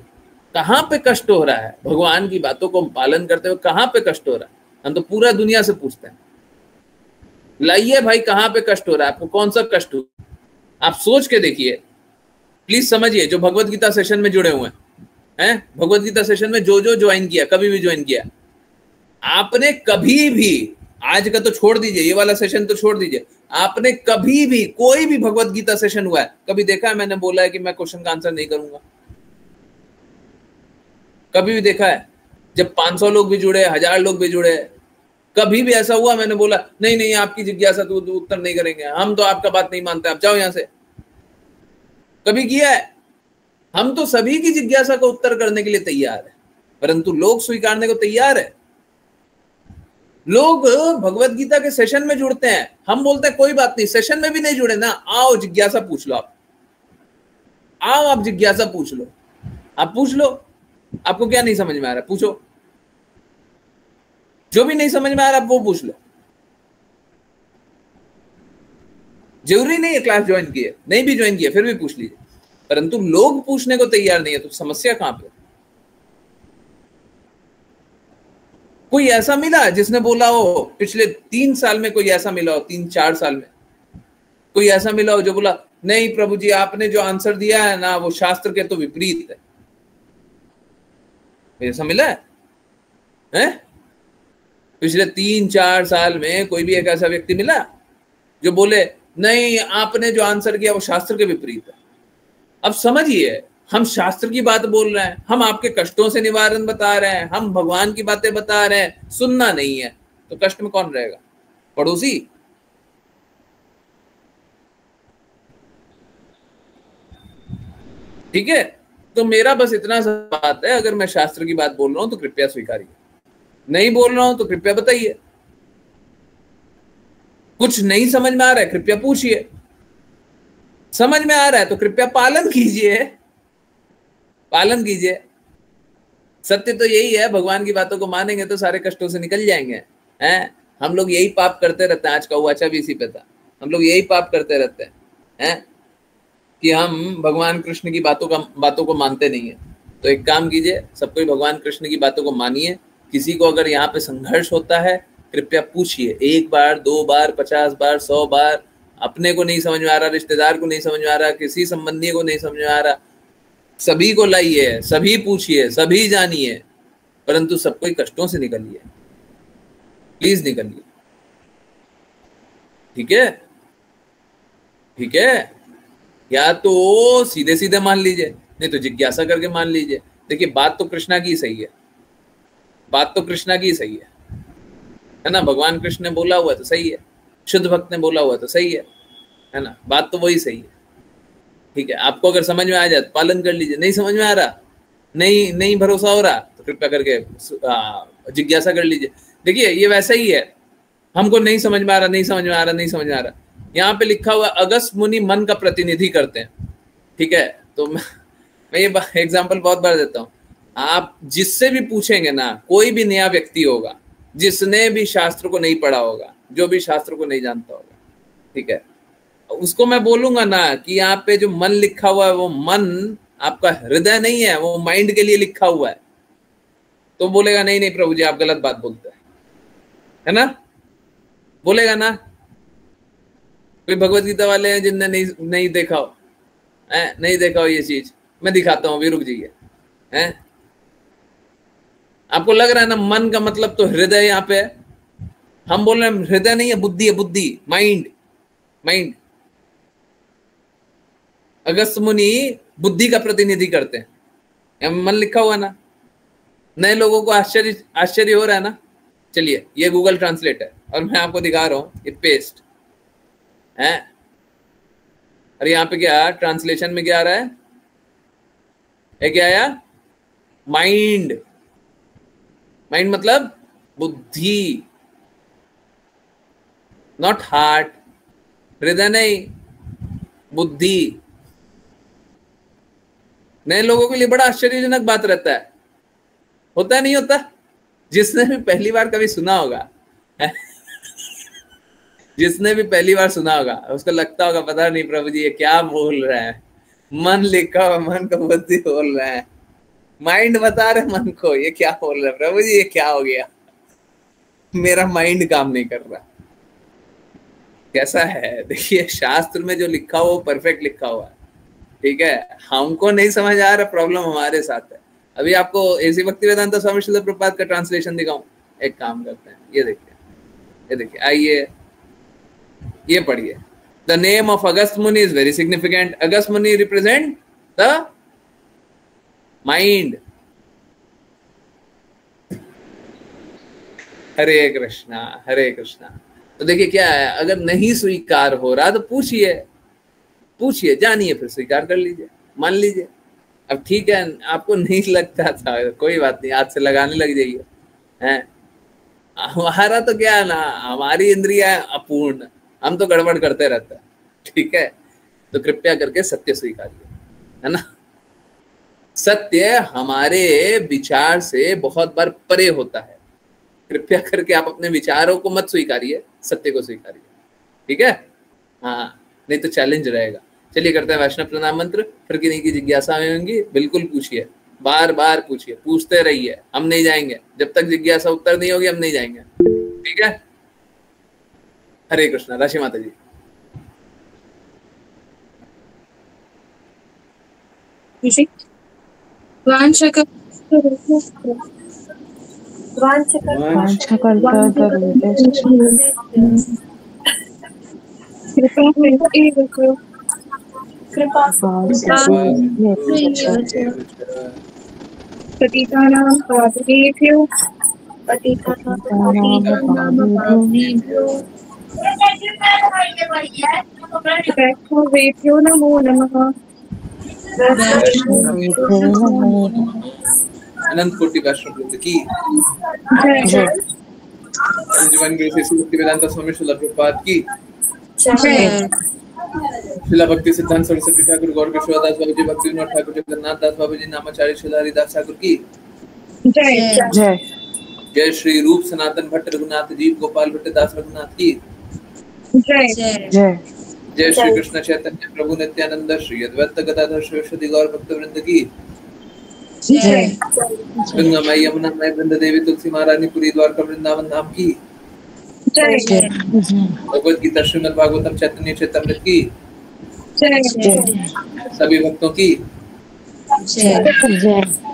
कहाँ पे कष्ट हो रहा है, भगवान की बातों को पालन करते हुए कहाँ पे कष्ट हो रहा है। हम तो पूरा दुनिया से पूछते हैं, लाइए भाई कहाँ पे कष्ट हो रहा है, आपको कौन सा कष्ट हो, आप सोच के देखिए, प्लीज समझिए। जो भगवत गीता सेशन में जुड़े हुए हैं, भगवत गीता सेशन में जो ज्वाइन किया, कभी भी ज्वाइन किया, आपने कभी भी, आज का तो छोड़ दीजिए, ये वाला सेशन तो छोड़ दीजिए, आपने कभी भी, कोई भी भगवत गीता सेशन हुआ है, कभी देखा है मैंने बोला है कि मैं क्वेश्चन का आंसर नहीं करूंगा? कभी भी देखा है? जब 500 लोग भी जुड़े, 1000 लोग भी जुड़े, कभी भी ऐसा हुआ मैंने बोला नहीं नहीं आपकी जिज्ञासा तो उत्तर नहीं करेंगे, हम तो आपका बात नहीं मानते, आप जाओ यहां से? कभी किया है? हम तो सभी की जिज्ञासा को उत्तर करने के लिए तैयार है, परंतु लोग स्वीकारने को तैयार है। लोग भगवत गीता के सेशन में जुड़ते हैं, हम बोलते हैं कोई बात नहीं, सेशन में भी नहीं जुड़े ना, आओ जिज्ञासा पूछ लो, आप आओ, आप जिज्ञासा पूछ लो, आप पूछ लो, आपको क्या नहीं समझ में आ रहा है पूछो, जो भी नहीं समझ में आ रहा है वो पूछ लो। जरूरी नहीं है क्लास ज्वाइन किए, नहीं भी ज्वाइन किए फिर भी पूछ लीजिए, परंतु लोग पूछने को तैयार नहीं है, तो समस्या कहां पे? कोई ऐसा मिला जिसने बोला हो, पिछले 3 साल में कोई ऐसा मिला हो, 3-4 साल में कोई ऐसा मिला हो जो बोला नहीं प्रभु जी आपने जो आंसर दिया है ना वो शास्त्र के तो विपरीत है? ऐसा मिला है? पिछले 3-4 साल में कोई भी एक ऐसा व्यक्ति मिला जो बोले नहीं आपने जो आंसर किया वो शास्त्र के विपरीत है? अब समझिए, हम शास्त्र की बात बोल रहे हैं, हम आपके कष्टों से निवारण बता रहे हैं, हम भगवान की बातें बता रहे हैं, सुनना नहीं है तो कष्ट में कौन रहेगा? पड़ोसी? ठीक है, तो मेरा बस इतना सा बात है, अगर मैं शास्त्र की बात बोल रहा हूं तो कृपया स्वीकारिए, नहीं बोल रहा हूं तो कृपया बताइए, कुछ नहीं समझ में आ रहा है कृपया पूछिए, समझ में आ रहा है तो कृपया पालन कीजिए, पालन कीजिए। सत्य तो यही है, भगवान की बातों को मानेंगे तो सारे कष्टों से निकल जाएंगे। हैं, हम लोग यही पाप करते रहते हैं, आज का हुआचा भी इसी पे था, हम लोग यही पाप करते रहते हैं कि हम भगवान कृष्ण की बातों को मानते नहीं है। तो एक काम कीजिए, सब कोई भगवान कृष्ण की बातों को मानिए। किसी को अगर यहाँ पे संघर्ष होता है कृपया पूछिए, 1 बार 2 बार 50 बार 100 बार, अपने को नहीं समझ में आ रहा, रिश्तेदार को नहीं समझ में आ रहा, किसी संबंधी को नहीं समझ में आ रहा, सभी को लाइए, सभी पूछिए, सभी जानिए, परंतु सब कोई कष्टों से निकलिए, प्लीज निकलिए। ठीक है? ठीक है, या तो सीधे सीधे मान लीजिए, नहीं तो जिज्ञासा करके मान लीजिए। देखिए बात तो कृष्णा की सही है, बात तो कृष्णा की सही है ना, भगवान कृष्ण ने बोला हुआ तो सही है, शुद्ध भक्त ने बोला हुआ तो सही है ना, बात तो वही सही है। ठीक है, आपको अगर समझ में आ जाए तो पालन कर लीजिए, नहीं समझ में आ रहा, नहीं भरोसा हो रहा तो कृपया करके जिज्ञासा कर लीजिए। देखिए ये वैसा ही है, हमको नहीं समझ में आ रहा, नहीं समझ में आ रहा, नहीं समझ में आ रहा, यहाँ पे लिखा हुआ अगस्त मुनि मन का प्रतिनिधि करते हैं। ठीक है, तो मैं ये एग्जाम्पल बहुत बार देता हूँ, आप जिससे भी पूछेंगे ना, कोई भी नया व्यक्ति होगा जिसने भी शास्त्र को नहीं पढ़ा होगा, जो भी शास्त्र को नहीं जानता होगा, ठीक है, उसको मैं बोलूंगा ना कि यहाँ पे जो मन लिखा हुआ है वो मन आपका हृदय नहीं है, वो माइंड के लिए लिखा हुआ है, तो बोलेगा नहीं नहीं प्रभु जी आप गलत बात बोलते हैं, है ना, बोलेगा ना। कोई भगवत गीता वाले हैं जिनने नहीं देखा हो, नहीं देखा हो ये चीज, मैं दिखाता हूँ, अभी रुक जाइए। हैं, आपको लग रहा है ना मन का मतलब तो हृदय यहाँ पे है, हम बोल रहे हैं हृदय नहीं है, बुद्धि है, बुद्धि, माइंड, माइंड। अगस्त मुनि बुद्धि का प्रतिनिधि करते हैं, मन लिखा हुआ ना, नए लोगों को आश्चर्य हो रहा है ना। चलिए ये गूगल ट्रांसलेट है और मैं आपको दिखा रहा हूं, ये पेस्ट है, और यहाँ पे क्या ट्रांसलेशन में क्या आ रहा है, क्या आया, माइंड, माइंड मतलब बुद्धि, नॉट हार्ट, हृदय नहीं, बुद्धि। नए लोगों के लिए बड़ा आश्चर्यजनक बात रहता है, होता है नहीं होता? जिसने भी पहली बार कभी सुना होगा जिसने भी पहली बार सुना होगा उसको लगता होगा पता नहीं प्रभु जी ये क्या बोल रहे हैं, मन लिखा हुआ, मन का बुद्धि बोल रहे हैं, माइंड बता रहे मन को ये क्या बोल रहा है, प्रभु जी ये क्या हो गया, मेरा माइंड काम नहीं कर रहा। कैसा है? देखिए शास्त्र में जो लिखा हुआ वो परफेक्ट लिखा हुआ है, ठीक है, हमको नहीं समझ आ रहा, प्रॉब्लम हमारे साथ है। अभी आपको ऐसी भक्तिवेदांत स्वामी श्रील प्रभुपाद का ट्रांसलेशन दिखाऊं? एक काम करते हैं, ये देखिए, आइए ये पढ़िए। द नेम ऑफ अगस्त मुनि is very significant. Agastya Muni represent the mind. Hare Krishna Hare Krishna. तो देखिए क्या है, अगर नहीं स्वीकार हो रहा तो पूछिए, जानिए, फिर स्वीकार कर लीजिए, मान लीजिए। अब ठीक है, आपको नहीं लगता था, कोई बात नहीं, आज से लगाने लग जाइए। हैं, हमारा तो क्या है ना, हमारी इंद्रिया अपूर्ण, हम तो गड़बड़ करते रहते हैं, ठीक है। तो कृपया करके सत्य स्वीकारिए, है ना। सत्य हमारे विचार से बहुत बार परे होता है। कृपया करके आप अपने विचारों को मत स्वीकारिए, सत्य को स्वीकारिए, ठीक है। हाँ, नहीं तो चैलेंज रहेगा। चलिए करते हैं वैष्णव प्रणाम मंत्र। फिर किन्हीं की जिज्ञासा होंगी बिल्कुल पूछिए, बार बार पूछिए, पूछते रहिए, हम नहीं जाएंगे जब तक जिज्ञासा उत्तर नहीं होगी, हम नहीं जाएंगे, ठीक है। हरे कृष्णा। राशि माता जी। पतितानां पावनेभ्यो वैष्णवेभ्यो नमो नमः। अनंत कोटि वैष्णव की जय। जीवन गुरु श्री भक्तिवेदांत स्वामी श्रील प्रभुपाद की जय। शिला भक्ति सिद्धांत सरस्वती ठाकुर, गौर किशोरदास बाबू जी, भक्ति विनोद ठाकुर, जगन्नाथ दास बाबू जी, नामाचार्य शिला हरिदास ठाकुर की जय। जय। जय श्री रूप सनातन भट्ट रघुनाथ जीव गोपाल भट्ट दास रघुनाथ की जय। जय। जय श्री कृष्ण चैतन्य प्रभु नित्यानंद श्री अद्वैत गदाधर शिवशति गौर भक्त वृंद की जय। गंगा माई यमुना माई वृंद देवी तुलसी महारानी पुरी द्वारका वृंदावन धाम की जय। भगवद गीता श्रीमद् भागवतम चैतन्य चैतमृत की जय। सभी भक्तों की जय।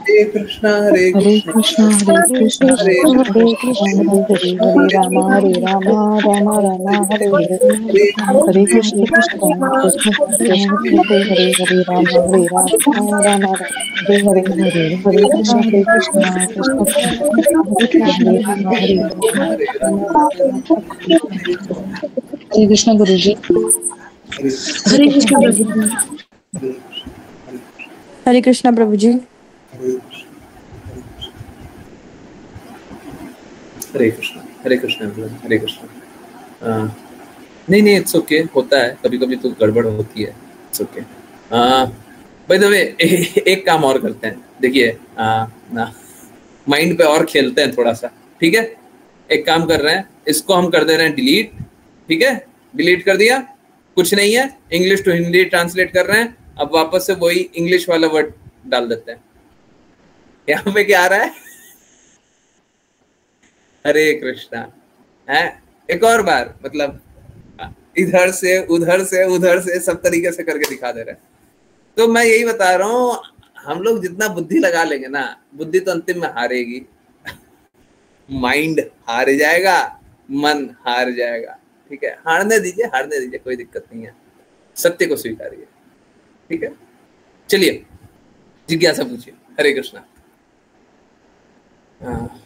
हरे कृष्णा हरे हरे कृष्णा कृष्णा हरे कृष्णा हरे कृष्णा हरे राम हरे राम राम राम हरे हरे हरे कृष्ण कृष्ण कृष्ण हरे हरे हरे राम राम राम हरे हरे हरे कृष्ण कृष्ण हरे राम हरे हरे कृष्ण गुरु जी। हरे कृष्ण प्रभु जी। हरे कृष्ण प्रभु जी। हरे कृष्णा हरे कृष्णा हरे कृष्णा। नहीं इट्स ओके, होता है कभी कभी तो गड़बड़ होती है, it's okay. By the way एक काम और करते हैं, देखिए माइंड पे और खेलते हैं थोड़ा सा, ठीक है। एक काम कर रहे हैं, इसको हम कर दे रहे हैं डिलीट, ठीक है। डिलीट कर दिया, कुछ नहीं है, इंग्लिश टू हिंदी ट्रांसलेट कर रहे हैं। अब वापस से वही इंग्लिश वाला वर्ड डाल देते हैं। यहाँ पे क्या आ रहा है? हरे कृष्णा है। एक और बार, मतलब इधर से उधर से उधर से सब तरीके से करके दिखा दे रहे हैं। तो मैं यही बता रहा हूँ, हम लोग जितना बुद्धि लगा लेंगे ना, बुद्धि तो अंतिम में हारेगी, माइंड हार जाएगा, मन हार जाएगा, ठीक है। हारने दीजिए, कोई दिक्कत नहीं है, सत्य को स्वीकारिए, ठीक है। चलिए जिज्ञासा पूछिए। हरे कृष्णा। हाँ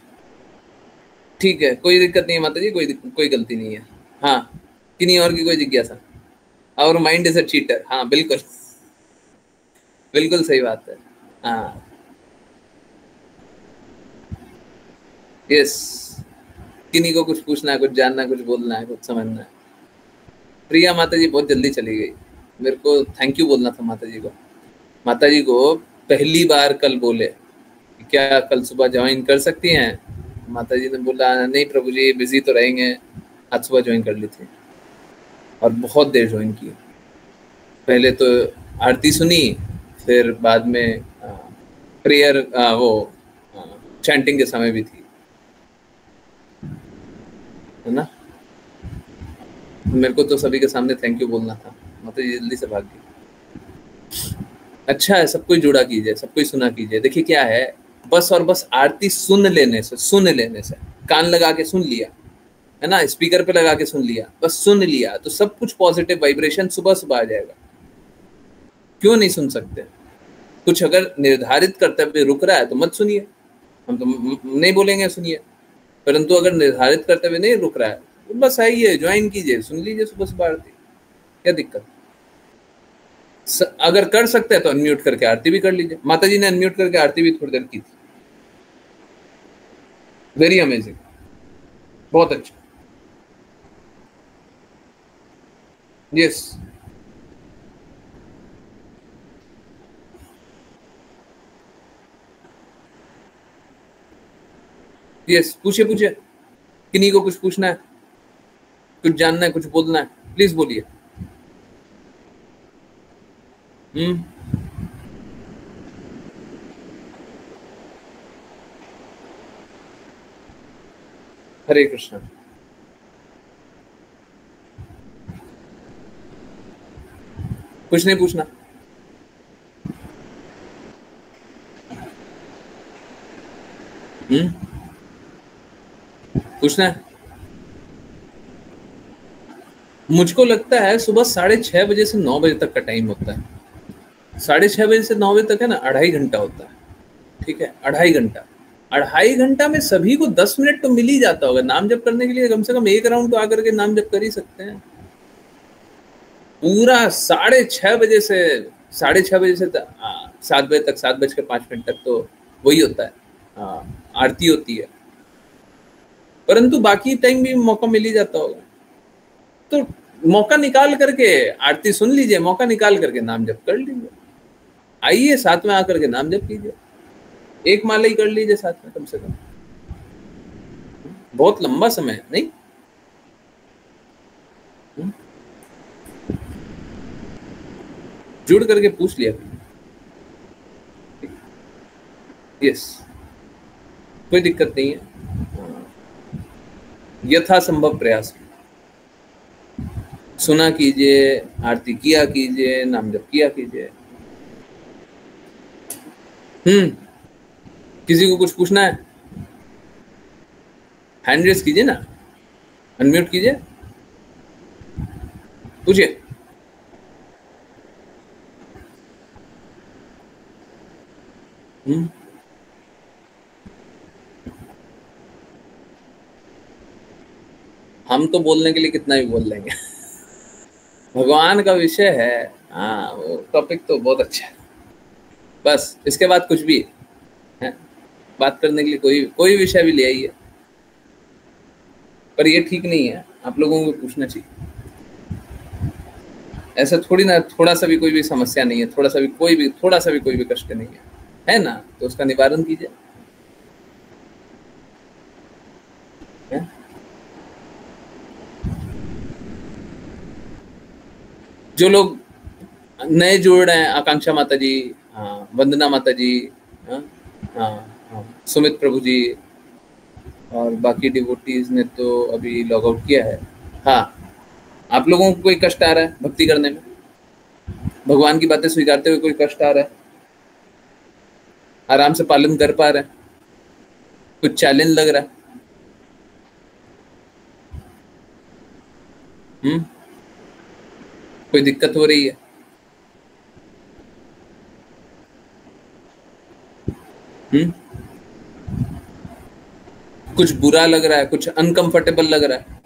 ठीक है, कोई दिक्कत नहीं है माता जी, कोई गलती नहीं है। हाँ, किन्हीं और की कोई जिज्ञासा? और माइंड इज अ चीटर। हाँ बिल्कुल बिल्कुल सही बात है। हाँ यस, किन्हीं को कुछ पूछना है, कुछ जानना है, कुछ बोलना है, कुछ समझना है। प्रिया माता जी बहुत जल्दी चली गई, मेरे को थैंक यू बोलना था माता जी को। माता जी को पहली बार कल बोले क्या कल सुबह ज्वाइन कर सकती हैं? माता जी ने बोला नहीं प्रभु जी बिजी तो रहेंगे, आज सुबह ज्वाइन कर ली थी और बहुत देर ज्वाइन की। पहले तो आरती सुनी, फिर बाद में प्रेयर वो चैंटिंग के समय भी थी, है ना। मेरे को तो सभी के सामने थैंक यू बोलना था, माता जी जल्दी से भाग गई। अच्छा है, सब कोई जुड़ा कीजिए, सब कोई सुना कीजिए। देखिए क्या है, बस और बस आरती सुन लेने से कान लगा के सुन लिया, है ना, स्पीकर पे लगा के सुन लिया, बस सुन लिया तो सब कुछ पॉजिटिव वाइब्रेशन सुबह सुबह आ जाएगा। क्यों नहीं सुन सकते? कुछ अगर निर्धारित कर्तव्य रुक रहा है तो मत सुनिए, हम तो नहीं बोलेंगे सुनिए, परंतु अगर निर्धारित कर्तव्य नहीं रुक रहा है तो बस आइए ज्वाइन कीजिए, सुन लीजिए सुबह सुबह आरती, क्या दिक्कत? अगर कर सकते हैं तो अनम्यूट करके आरती भी कर लीजिए। माता जी ने अनम्यूट करके आरती भी थोड़ी देर की थी, वेरी अमेजिंग, बहुत अच्छा। यस यस, पूछिए, किन्हीं को कुछ पूछना है, कुछ जानना है, कुछ बोलना है, प्लीज बोलिए। हरे कृष्णा। कुछ नहीं पूछना? पूछना है? मुझको लगता है सुबह 6:30 बजे से 9 बजे तक का टाइम होता है। 6:30 बजे से 9 बजे तक है ना, 2.5 घंटा होता है, ठीक है, 2.5 घंटा। 2.5 घंटा में सभी को 10 मिनट तो मिल ही जाता होगा नाम जप करने के लिए, कम से कम एक राउंड तो आकर के नाम जप कर ही सकते हैं। पूरा 6:30 बजे से 7:30 बजे से 7 बजे तक, 7:05 तक तो वही होता है, आरती होती है, परंतु बाकी टाइम भी मौका मिल ही जाता होगा। तो मौका निकाल करके आरती सुन लीजिए, मौका निकाल करके नाम जप कर लीजिए, आइए साथ में आकर के नाम जप कीजिए, एक माला ही कर लीजिए साथ में, कम से कम बहुत लंबा समय नहीं। जुड़ करके पूछ लिया, यस, कोई दिक्कत नहीं है, यथासंभव प्रयास सुना कीजिए, आरती किया कीजिए, नाम जप किया कीजिए। किसी को कुछ पूछना है? हैंड रेस कीजिए ना, अनम्यूट कीजिए, पूछिए। हम तो बोलने के लिए कितना भी बोल लेंगे भगवान का विषय है, हाँ वो टॉपिक तो बहुत अच्छा है, बस इसके बाद कुछ भी है बात करने के लिए, कोई विषय भी ले आइए, पर ये ठीक नहीं है, आप लोगों को पूछना चाहिए। ऐसा थोड़ी ना, थोड़ा सा भी कोई भी समस्या नहीं है, थोड़ा सा भी कोई भी कष्ट नहीं है ना, तो उसका निवारण कीजिए। जो लोग नए जुड़ रहे हैं, आकांक्षा माता जी, वंदना माता जी, सुमित प्रभु जी और बाकी डिवोटीज ने तो अभी लॉग आउट किया है। हाँ, आप लोगों को कोई कष्ट आ रहा है भक्ति करने में, भगवान की बातें स्वीकारते हुए कोई कष्ट आ रहा है, आराम से पालन कर पा रहे हैं, कुछ चैलेंज लग रहा है? कोई दिक्कत हो रही है? कुछ बुरा लग रहा है, कुछ अनकंफर्टेबल लग रहा है,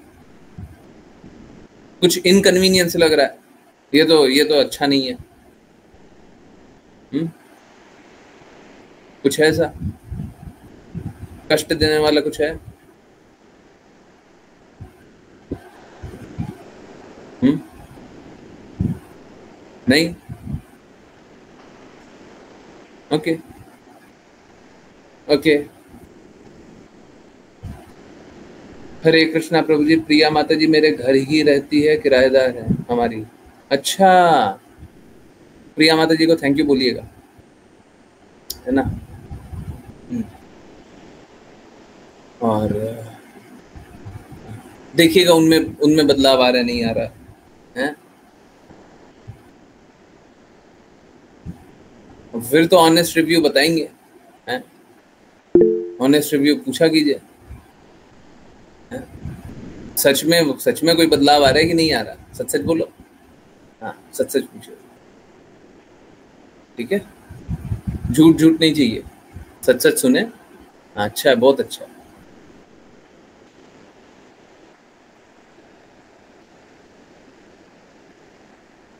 कुछ इनकन्वीनियंस लग रहा है, ये तो अच्छा नहीं है। कुछ है ऐसा कष्ट देने वाला, कुछ है? नहीं? Okay okay. हरे कृष्णा प्रभु जी। प्रिया माता जी मेरे घर ही रहती है, किराएदार है हमारी। अच्छा, प्रिया माता जी को थैंक यू बोलिएगा, है ना। और देखिएगा उनमें उनमें बदलाव आ रहा है नहीं आ रहा है। फिर तो ऑनेस्ट रिव्यू बताएंगे, हैं? ऑनेस्ट रिव्यू पूछा कीजिए, सच में कोई बदलाव आ रहा है कि नहीं आ रहा, सच सच बोलो। हाँ, सच सच पूछो, ठीक है। झूठ झूठ नहीं चाहिए, सच सच सुने। अच्छा है, बहुत अच्छा है।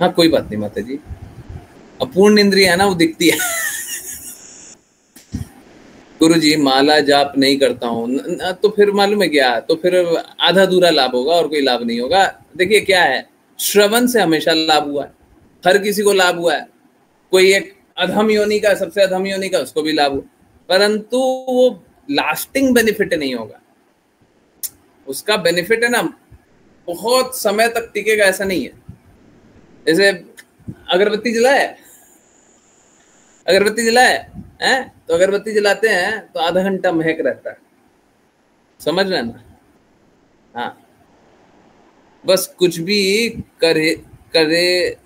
हाँ कोई बात नहीं माता जी, अपूर्ण इंद्रिय है ना, वो दिखती है। गुरु जी माला जाप नहीं करता हूँ तो फिर मालूम है क्या, तो फिर आधा अधूरा लाभ होगा और कोई लाभ नहीं होगा। देखिए क्या है, श्रवण से हमेशा लाभ हुआ है, हर किसी को लाभ हुआ है। कोई एक अधम योनि का, सबसे अधम योनि का, उसको भी लाभ हुआ, परंतु वो लास्टिंग बेनिफिट नहीं होगा। उसका बेनिफिट है ना बहुत समय तक टिकेगा, ऐसा नहीं है। जैसे अगरबत्ती जलाए, अगरबत्ती जलाए हैं, तो अगरबत्ती जलाते हैं तो आधा घंटा महक रहता है, समझ रहे ना। हाँ, बस कुछ भी करे करे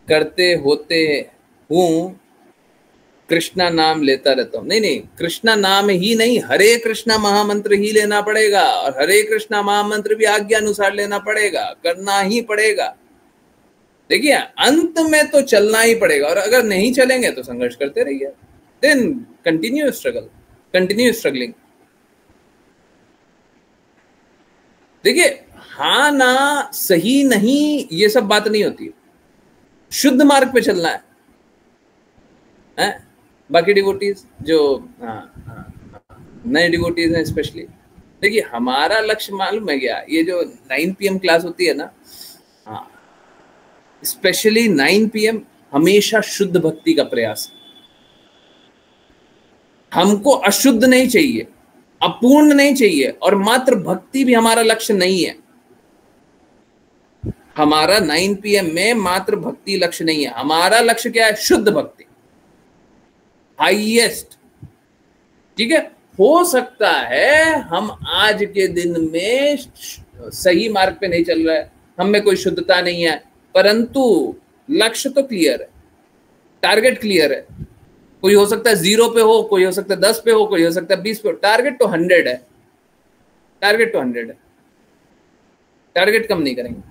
करते होते हूँ कृष्णा नाम लेता रहता हूँ। नहीं, कृष्णा नाम ही नहीं, हरे कृष्णा महामंत्र ही लेना पड़ेगा, और हरे कृष्णा महामंत्र भी आज्ञा अनुसार लेना पड़ेगा, करना ही पड़ेगा। देखिए अंत में तो चलना ही पड़ेगा, और अगर नहीं चलेंगे तो संघर्ष करते रहिए। Then continue struggle, continue struggling. देखिए हाँ ना सही नहीं ये सब बात नहीं होती, शुद्ध मार्ग पे चलना है। बाकी डिवोटीज जो नए डिवोटीज हैं स्पेशली, देखिए हमारा लक्ष्य मालूम है क्या, ये जो 9 PM क्लास होती है ना, हाँ स्पेशली 9 PM हमेशा शुद्ध भक्ति का प्रयास। हमको अशुद्ध नहीं चाहिए, अपूर्ण नहीं चाहिए, और मात्र भक्ति भी हमारा लक्ष्य नहीं है। हमारा 9 PM में मात्र भक्ति लक्ष्य नहीं है, हमारा लक्ष्य क्या है, शुद्ध भक्ति, हाईएस्ट। ठीक है, हो सकता है हम आज के दिन में सही मार्ग पे नहीं चल रहा है, हम में कोई शुद्धता नहीं है, परंतु लक्ष्य तो क्लियर है, टारगेट क्लियर है। कोई हो सकता है 0 पे हो, कोई हो सकता है 10 पे हो, कोई हो सकता है 20 पे हो, टारगेट तो 100 है, टारगेट तो 100 है, टारगेट कम नहीं करेंगे।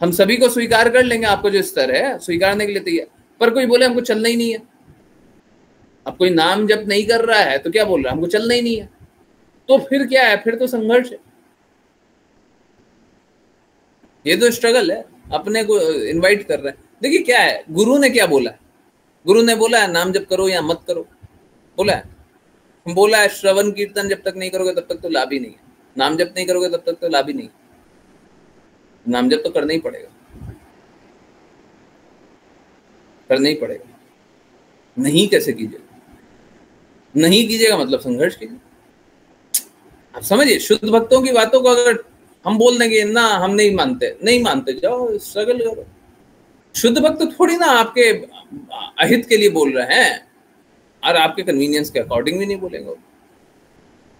हम सभी को स्वीकार कर लेंगे, आपको जो स्तर है स्वीकारने के लिए तैयार, पर कोई बोले हमको चलना ही नहीं है। अब कोई नाम जप नहीं कर रहा है तो क्या बोल रहा है, हमको चलना ही नहीं है, तो फिर क्या है, फिर तो संघर्ष है। ये तो स्ट्रगल है, अपने को इनवाइट कर रहे हैं। देखिए क्या है, गुरु ने क्या बोला है, गुरु ने बोला है नाम जप करो या मत करो, बोला है। बोला है श्रवण कीर्तन जब तक नहीं करोगे तब तक तो लाभ ही नहीं है, नाम जप नहीं करोगे तब तक तो लाभ ही नहीं, नाम जप तो करना ही पड़ेगा, करना ही पड़ेगा। नहीं कैसे कीजिएगा, नहीं कीजिएगा मतलब संघर्ष कीजिए। आप समझिए, शुद्ध भक्तों की बातों को अगर हम बोल देंगे ना हम नहीं मानते, नहीं मानते, जाओ स्ट्रगल करो। शुद्ध भक्त थोड़ी ना आपके अहित के लिए बोल रहे हैं, और आपके कन्वीनियंस के अकॉर्डिंग भी नहीं बोलेंगे।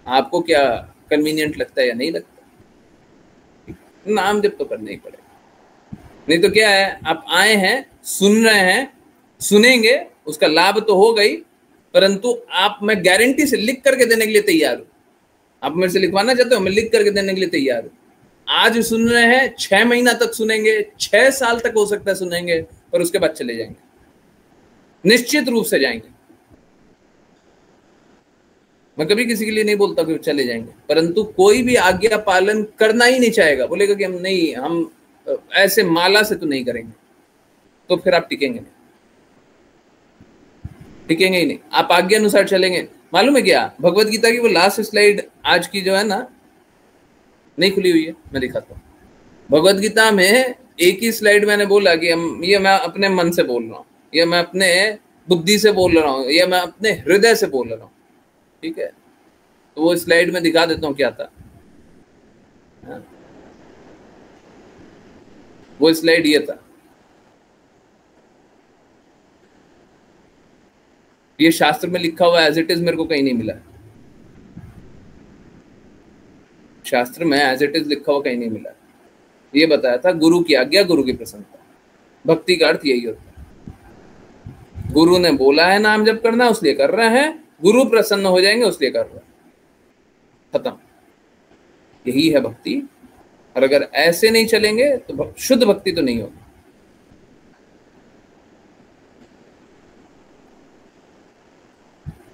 आपको क्या कन्वीनियंट लगता है या नहीं लगता, नाम जब तो करना ही पड़ेगा। नहीं तो क्या है, आप आए हैं, सुन रहे हैं, सुनेंगे, उसका लाभ तो हो गई, परंतु आप, मैं गारंटी से लिख करके देने के लिए तैयार हूं। आप मेरे से लिखवाना चाहते हो, मैं लिख करके देने के लिए तैयार हूं। आज सुन रहे हैं, 6 महीना तक सुनेंगे, 6 साल तक हो सकता है सुनेंगे, और उसके बाद चले जाएंगे, निश्चित रूप से जाएंगे। मैं कभी किसी के लिए नहीं बोलता कि चले जाएंगे, परंतु कोई भी आज्ञा पालन करना ही नहीं चाहेगा, बोलेगा कि हम नहीं, हम ऐसे माला से तो नहीं करेंगे, तो फिर आप टिकेंगे नहीं, टिकेंगे ही नहीं। आप आज्ञा अनुसार चलेंगे। मालूम है क्या, भगवत गीता की वो लास्ट स्लाइड आज की जो है ना, नहीं खुली हुई है, मैं दिखाता हूँ। भगवत गीता में एक ही स्लाइड मैंने बोला कि ये मैं अपने मन से बोल रहा हूँ, ये मैं अपने बुद्धि से बोल रहा हूँ या मैं अपने हृदय से बोल रहा हूँ, ठीक है। तो वो स्लाइड में दिखा देता हूँ क्या था। हाँ। वो स्लाइड ये था, ये शास्त्र में लिखा हुआ एज इट इज मेरे को कहीं नहीं मिला, शास्त्र में एज इट इज लिखा हुआ कहीं नहीं मिला। ये बताया था गुरु की आज्ञा, गुरु की प्रसन्नता। भक्ति का अर्थ यही होता है, गुरु ने बोला है नाम जप करना उसलिए कर रहे हैं, गुरु प्रसन्न हो जाएंगे उसलिए कर रहे हैं, खत्म। यही है भक्ति। और अगर ऐसे नहीं चलेंगे तो शुद्ध भक्ति तो नहीं होगी।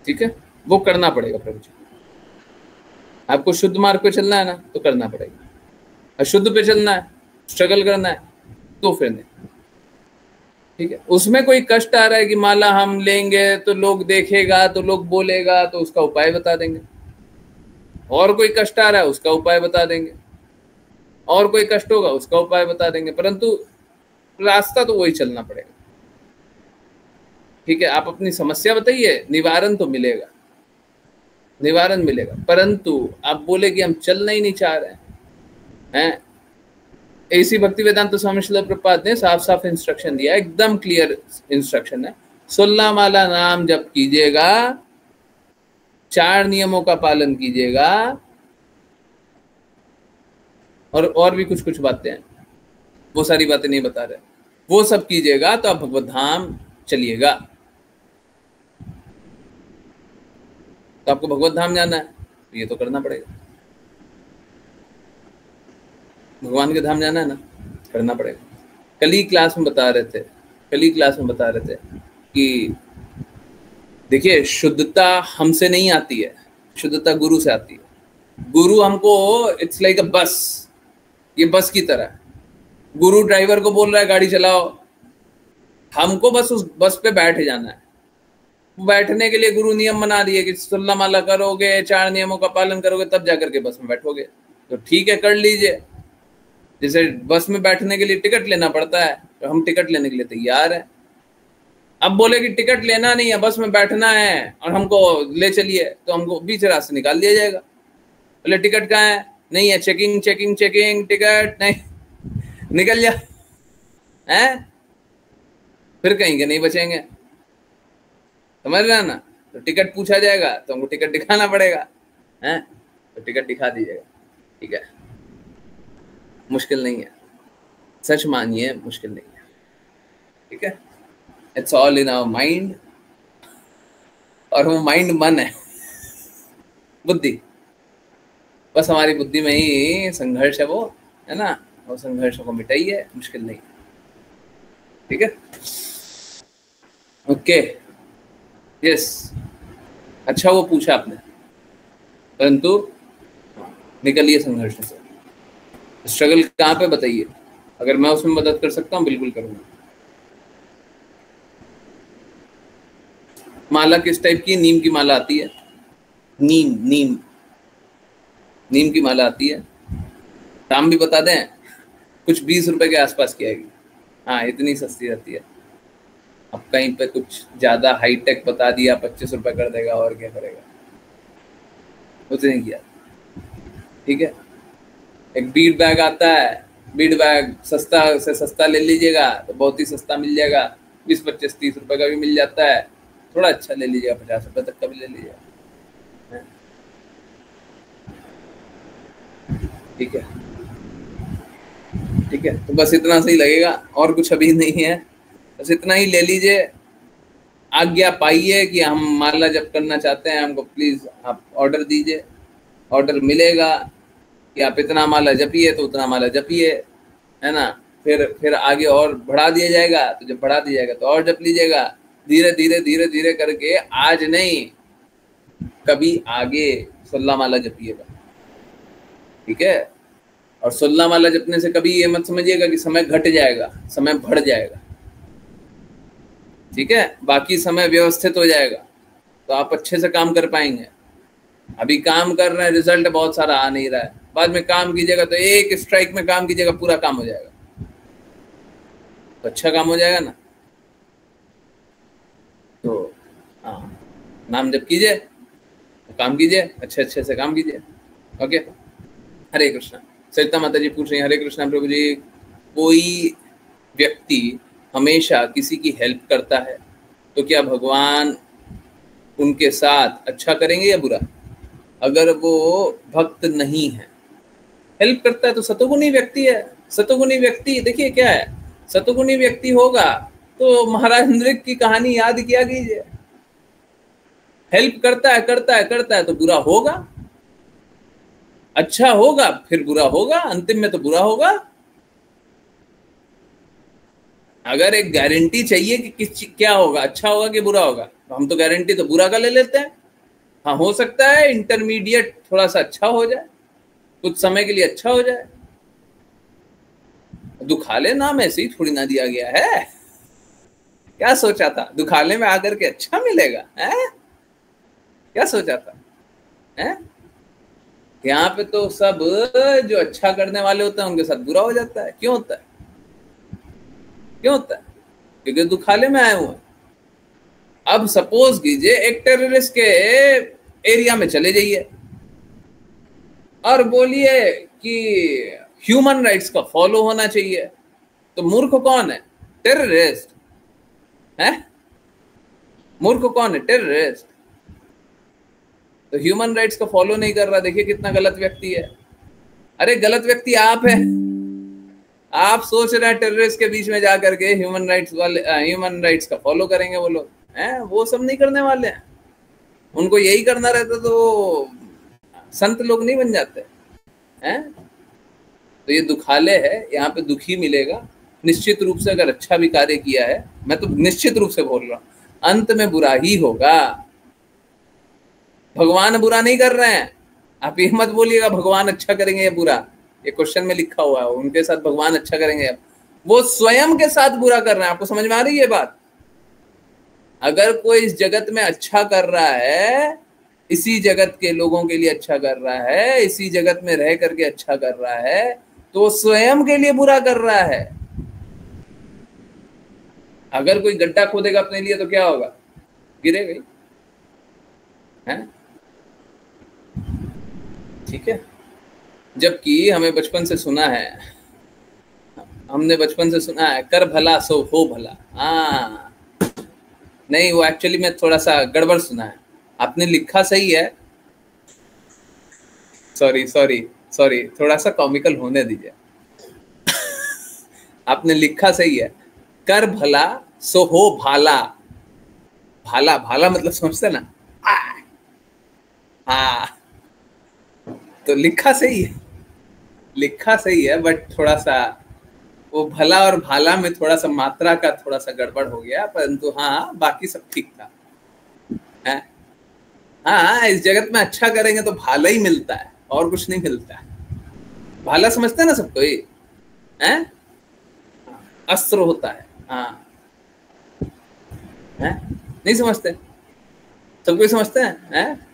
ठीक है, वो करना पड़ेगा प्रभु जी। आपको शुद्ध मार्ग पे चलना है ना तो करना पड़ेगा, अशुद्ध पे चलना है, स्ट्रगल करना है तो फिर नहीं। ठीक है, उसमें कोई कष्ट आ रहा है कि माला हम लेंगे तो लोग देखेगा, तो लोग बोलेगा, तो उसका उपाय बता देंगे। और कोई कष्ट आ रहा है उसका उपाय बता देंगे, और कोई कष्ट होगा उसका उपाय बता देंगे, परंतु रास्ता तो वही चलना पड़ेगा। ठीक है, आप अपनी समस्या बताइए, निवारण तो मिलेगा, निवारण मिलेगा। परंतु आप बोले कि हम चलना ही नहीं चाह रहे हैं, ऐसी भक्ति वेदांत स्वामी श्रील प्रभुपाद ने साफ साफ इंस्ट्रक्शन दिया, एकदम क्लियर इंस्ट्रक्शन है। 16 माला नाम जप कीजिएगा, 4 नियमों का पालन कीजिएगा, और भी कुछ कुछ बातें हैं, वो सारी बातें नहीं बता रहे, वो सब कीजिएगा तो आप भगवत धाम चलिएगा। तो आपको भगवत धाम जाना है तो ये तो करना पड़ेगा, भगवान के धाम जाना है ना, करना पड़ेगा। कल ही क्लास में बता रहे थे कि देखिए शुद्धता हमसे नहीं आती है, शुद्धता गुरु से आती है। गुरु हमको, इट्स लाइक अ बस, ये बस की तरह है। गुरु ड्राइवर को बोल रहा है गाड़ी चलाओ, हमको बस उस बस पे बैठ जाना है। बैठने के लिए गुरु नियम बना दिए कि 16 माला करोगे, 4 नियमों का पालन करोगे, तब जाकर के बस में बैठोगे। तो ठीक है, कर लीजिए। जैसे बस में बैठने के लिए टिकट लेना पड़ता है, तो हम टिकट लेने के लिए तैयार हैं। अब बोले कि टिकट लेना नहीं है, बस में बैठना है और हमको ले चलिए, तो हमको बीच रास्ते निकाल दिया जाएगा। बोले टिकट कहाँ है? नहीं है, चेकिंग चेकिंग चेकिंग, टिकट नहीं, निकल जा हैं, फिर कहीं के नहीं बचेंगे, समझ रहे ना। तो टिकट पूछा जाएगा तो हमको टिकट दिखाना पड़ेगा, हैं, तो टिकट दिखा दीजिएगा। ठीक है, मुश्किल नहीं है, सच मानिए मुश्किल नहीं है। ठीक है, it's all in our mind, और वो माइंड मन है, बुद्धि, बस हमारी बुद्धि में ही संघर्ष है, वो है ना, वो संघर्ष को मिटाइए, मुश्किल नहीं। ठीक है, ओके, यस, अच्छा वो पूछा आपने, परंतु निकलिए संघर्ष से। स्ट्रगल कहाँ पे बताइए, अगर मैं उसमें मदद कर सकता हूँ बिल्कुल करूँगा। माला किस टाइप की? नीम की माला आती है, नीम की माला आती है। दाम भी बता दें, कुछ 20 रुपए के आसपास की आएगी, हाँ इतनी सस्ती रहती है। अब कहीं पे कुछ ज्यादा हाईटेक बता दिया, 25 रुपए कर देगा, और क्या करेगा, उतने किया। ठीक है, एक बीड बैग आता है, बीड बैग सस्ता से सस्ता ले लीजिएगा तो बहुत ही सस्ता मिल जाएगा, 20, 25, 30 रुपए का भी मिल जाता है। थोड़ा अच्छा ले लीजिएगा, 50 रुपए तक का भी ले लीजिएगा। ठीक है, ठीक है, तो बस इतना सही लगेगा, और कुछ अभी नहीं है, बस इतना ही ले लीजिए। आज्ञा पाइए कि हम माला जप करना चाहते हैं, हमको प्लीज आप ऑर्डर दीजिए, ऑर्डर मिलेगा कि आप इतना माला जपिए, तो उतना माला जपिए, है ना। फिर आगे और बढ़ा दिया जाएगा, तो जब बढ़ा दिया जाएगा तो और जप लीजिएगा, धीरे धीरे धीरे धीरे करके। आज नहीं, कभी आगे 16 माला जपिएगा, ठीक है। और 16 माला जपने से कभी ये मत समझिएगा कि समय घट जाएगा, समय बढ़ जाएगा, ठीक है। बाकी समय व्यवस्थित हो जाएगा तो आप अच्छे से काम कर पाएंगे। अभी काम कर रहे हैं, रिजल्ट बहुत सारा आ नहीं रहा है, बाद में काम कीजिएगा तो एक स्ट्राइक में काम कीजिएगा, पूरा काम हो जाएगा, तो अच्छा काम हो जाएगा ना। तो नाम जप कीजिए, काम कीजिए, अच्छे से काम कीजिए। ओके, हरे कृष्णा। सरिता माता जी पूछ रही हैं, हरे कृष्णा प्रभु जी, कोई व्यक्ति हमेशा किसी की हेल्प करता है तो क्या भगवान उनके साथ अच्छा करेंगे या बुरा? अगर वो भक्त नहीं है, हेल्प करता है तो सतोगुणी व्यक्ति है। सतोगुणी व्यक्ति देखिए क्या है, सतोगुणी व्यक्ति होगा तो महाराज इंद्रिक की कहानी याद किया कीजिए। हेल्प करता है तो बुरा होगा, अच्छा होगा फिर बुरा होगा, अंतिम में तो बुरा होगा। अगर एक गारंटी चाहिए कि क्या होगा, अच्छा होगा कि बुरा होगा, तो हम तो गारंटी तो बुरा का ले लेते हैं। हाँ, हो सकता है इंटरमीडिएट थोड़ा सा अच्छा हो जाए, कुछ समय के लिए अच्छा हो जाए। दुखाले नाम ऐसे ही थोड़ी ना दिया गया है। क्या सोचा था दुखाले में आकर के अच्छा मिलेगा है? क्या सोचा था है? यहाँ पे तो सब जो अच्छा करने वाले होते हैं उनके साथ बुरा हो जाता है। क्यों होता है? क्यों होता है? क्योंकि दुखाले में आए हुए हैं। अब सपोज कीजिए एक टेररिस्ट के एरिया में चले जाइए और बोलिए कि ह्यूमन राइट्स का फॉलो होना चाहिए, तो मूर्ख कौन है? टेररिस्ट है। मूर्ख कौन है? टेररिस्ट। तो ह्यूमन राइट्स का फॉलो नहीं कर रहा, देखिए कितना गलत व्यक्ति है। अरे गलत व्यक्ति आप है। आप सोच रहे हैं टेररिस्ट के बीच में जाकर के ह्यूमन राइट्स का फॉलो करेंगे वो लोग हैं? वो सब नहीं करने वाले हैं। उनको यही करना रहता तो संत लोग नहीं बन जाते हैं। तो ये दुखाले है, यहाँ पे दुखी मिलेगा निश्चित रूप से। अगर अच्छा भी कार्य किया है, मैं तो निश्चित रूप से बोल रहा हूं, अंत में बुरा ही होगा। भगवान बुरा नहीं कर रहे हैं। आप ये मत बोलिएगा भगवान अच्छा करेंगे या बुरा। ये क्वेश्चन में लिखा हुआ है उनके साथ भगवान अच्छा करेंगे, वो स्वयं के साथ बुरा कर रहे हैं। आपको समझ में आ रही है ये बात? अगर कोई इस जगत में अच्छा कर रहा है, इसी जगत के लोगों के लिए अच्छा कर रहा है, इसी जगत में रह करके अच्छा कर रहा है, तो स्वयं के लिए बुरा कर रहा है। अगर कोई गड्ढा खोदेगा अपने लिए तो क्या होगा? गिरेगा ही है। ठीक है। जबकि हमें बचपन से सुना है, हमने बचपन से सुना है, कर भला सो हो भला। हाँ नहीं, वो एक्चुअली में थोड़ा सा गड़बड़ सुना है। आपने लिखा सही है, सॉरी, थोड़ा सा कॉमिकल होने दीजिए। आपने लिखा सही है, कर भला सो हो भाला। भाला भाला मतलब समझते ना? हाँ, तो लिखा सही है, बट थोड़ा सा वो भला और भाला में थोड़ा सा मात्रा का थोड़ा सा गड़बड़ हो गया, परंतु हाँ बाकी सब ठीक था है। हाँ, इस जगत में अच्छा करेंगे तो भाला ही मिलता है, और कुछ नहीं मिलता है। भाला समझते हैं ना सबको? ये है अस्त्र होता है। हाँ है? नहीं समझते? सबको समझते हैं?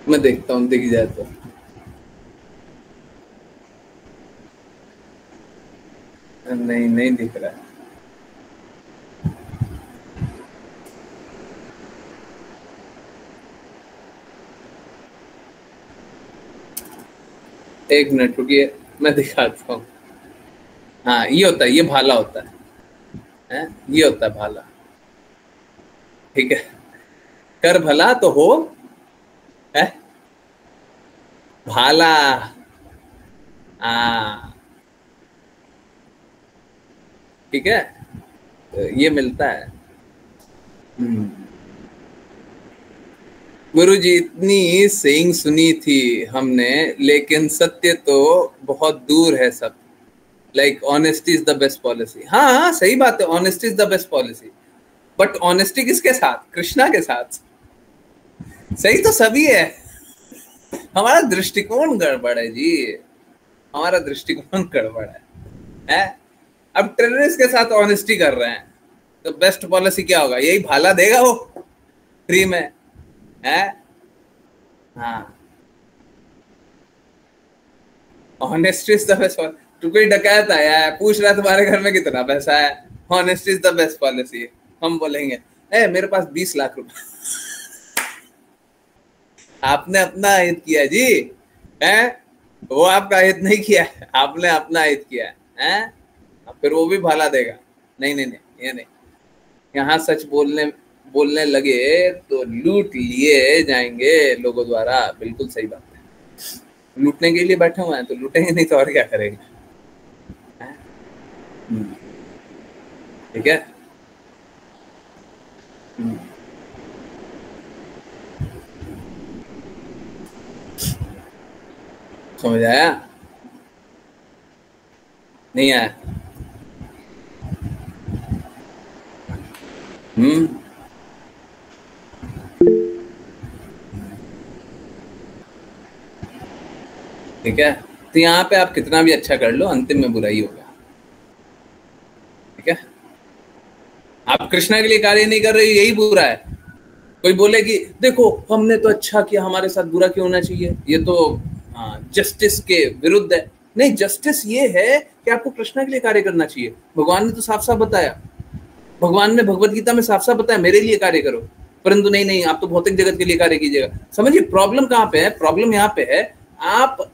मैं देखता हूँ, दिख जाए तो। नहीं दिख रहा है। एक मिनट रुकिए, मैं दिखाता हूँ। हाँ, ये होता है, ये भाला होता है? ये होता है भाला। ठीक है, कर भला तो हो है भाला। ठीक है, तो ये मिलता है। गुरु जी, इतनी सेइंग सुनी थी हमने, लेकिन सत्य तो बहुत दूर है सब। Like honesty is the best policy. हाँ सही बात है, honesty is the best policy, but honesty किसके साथ? कृष्णा के साथ। सही तो सभी है, हमारा दृष्टिकोण गड़बड़ है जी, हमारा दृष्टिकोण गड़बड़ है? अब टेररिस्ट के साथ ऑनेस्टी कर रहे हैं तो बेस्ट पॉलिसी क्या होगा? यही भाला देगा वो फ्री में है। हाँ, ऑनेस्टी इज द बेस्ट। तो कोई डकैत आया है, पूछ रहा है तुम्हारे घर में कितना पैसा है, honesty is the best policy. हम बोलेंगे मेरे पास 20 लाख रुपए। आपने अपना हित किया जी, वो आपका हित नहीं किया है, आपने अपना हित किया है, फिर वो भी भाला देगा। नहीं नहीं नहीं, ये नहीं। यहाँ सच बोलने लगे तो लूट लिए जाएंगे लोगों द्वारा। बिल्कुल सही बात है। लूटने के लिए बैठे हुए हैं तो लूटेंगे, नहीं तो और क्या करेंगे। ठीक है। समझ आया? नहीं आया? ठीक है। तो यहाँ पे आप कितना भी अच्छा कर लो, अंतिम में बुराई होगा। ठीक है। आप कृष्णा के लिए कार्य नहीं कर रहे, यही बुरा है। कोई बोले कि देखो हमने तो अच्छा किया, हमारे साथ बुरा क्यों होना चाहिए, ये तो जस्टिस के विरुद्ध है। नहीं, जस्टिस ये है कि आपको कृष्णा के लिए कार्य करना चाहिए। भगवान ने तो साफ साफ बताया, भगवान ने भगवत गीता में साफ साफ बताया मेरे लिए कार्य करो, परंतु नहीं आप तो भौतिक जगत के लिए कार्य कीजिएगा। समझिए प्रॉब्लम कहाँ पे है? प्रॉब्लम यहाँ पे है, आप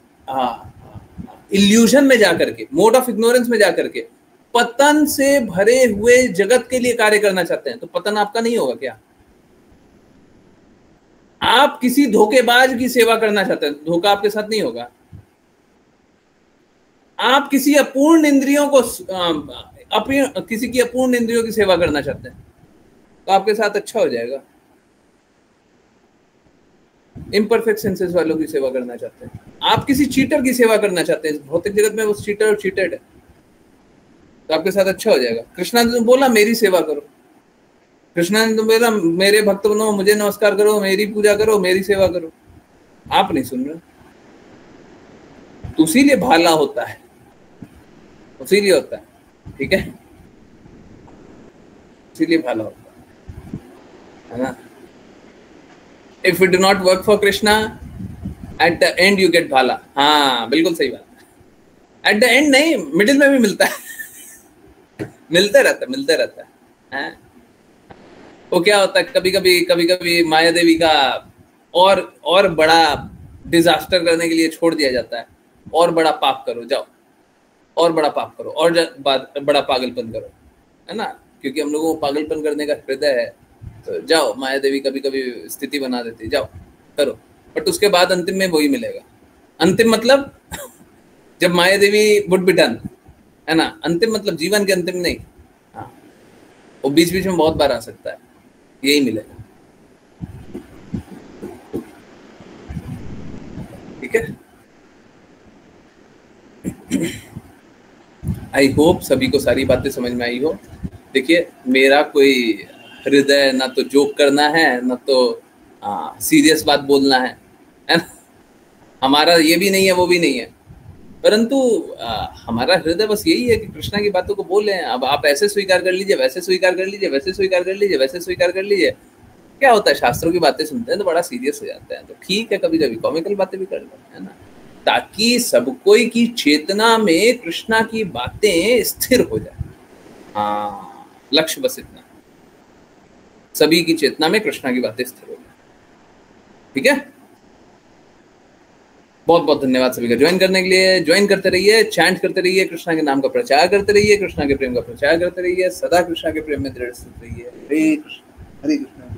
इल्यूजन में जाकर के, मोड ऑफ इग्नोरेंस में जाकर के पतन से भरे हुए जगत के लिए कार्य करना चाहते हैं। तो पतन आपका नहीं होगा क्या? आप किसी धोखेबाज की सेवा करना चाहते हैं, धोखा आपके साथ नहीं होगा। आप किसी अपूर्ण इंद्रियों को किसी की अपूर्ण इंद्रियों की सेवा करना चाहते हैं तो आपके साथ अच्छा हो जाएगा। इम्परफेक्ट सेंसेस वालों की सेवा करना चाहते हैं, आप किसी चीटर की सेवा करना चाहते हैं, भौतिक जगत में वो चीटर और चीटेड है, तो आपके साथ अच्छा हो जाएगा। कृष्णा ने तो बोला मेरी सेवा करो, कृष्णा ने तो बोला मेरे भक्त बनो, मुझे नमस्कार करो, मेरी पूजा करो, मेरी सेवा करो। आप नहीं सुन रहे, तो इसीलिए भाला होता है, इसीलिए होता है। ठीक है, इसीलिए भाला होता है ना। If you do not work for Krishna at the end you get भाला। हाँ बिल्कुल सही बात है। एट द एंड नहीं, मिडिल में भी मिलता है। मिलते रहता है। वो क्या होता है, कभी कभी माया देवी का और बड़ा डिजास्टर करने के लिए छोड़ दिया जाता है। और बड़ा पाप करो, जाओ और बड़ा पाप करो, और बड़ा पागलपन करो, है ना, क्योंकि हम लोगों को पागलपन करने का हृदय है। तो जाओ, माया देवी कभी कभी स्थिति बना देती, जाओ करो, बट उसके बाद अंतिम में वही मिलेगा। अंतिम मतलब जब माया देवी वुड बी डन, है ना। अंतिम मतलब जीवन के अंतिम नहीं, हाँ, वो बीच बीच में बहुत बार आ सकता है, यही मिलेगा। ठीक है। आई होप सभी को सारी बातें समझ में आई हो। देखिए, मेरा कोई हृदय ना तो जोक करना है, ना तो सीरियस बात बोलना है ना। हमारा ये भी नहीं है, वो भी नहीं है, परंतु हमारा हृदय बस यही है कि कृष्णा की बातों को बोले। अब आप ऐसे स्वीकार कर लीजिए, वैसे स्वीकार कर लीजिए, वैसे स्वीकार कर लीजिए, वैसे स्वीकार कर लीजिए। क्या होता है, शास्त्रों की बातें सुनते हैं तो बड़ा सीरियस हो जाते हैं। तो ठीक है, कभी कभी कॉमिकल बातें भी कर लो, है ना, ताकि सब कोई की चेतना में कृष्णा की बातें स्थिर हो जाए। हाँ, लक्ष्य बस इतना, सभी की चेतना में कृष्णा की बातें स्थिर हो जाए। ठीक है। बहुत बहुत धन्यवाद सभी का ज्वाइन करने के लिए। ज्वाइन करते रहिए, चैंट करते रहिए, कृष्णा के नाम का प्रचार करते रहिए, कृष्णा के प्रेम का प्रचार करते रहिए, सदा कृष्णा के प्रेम में दृढ़ स्थित रहिए। हरे कृष्ण, हरे कृष्ण।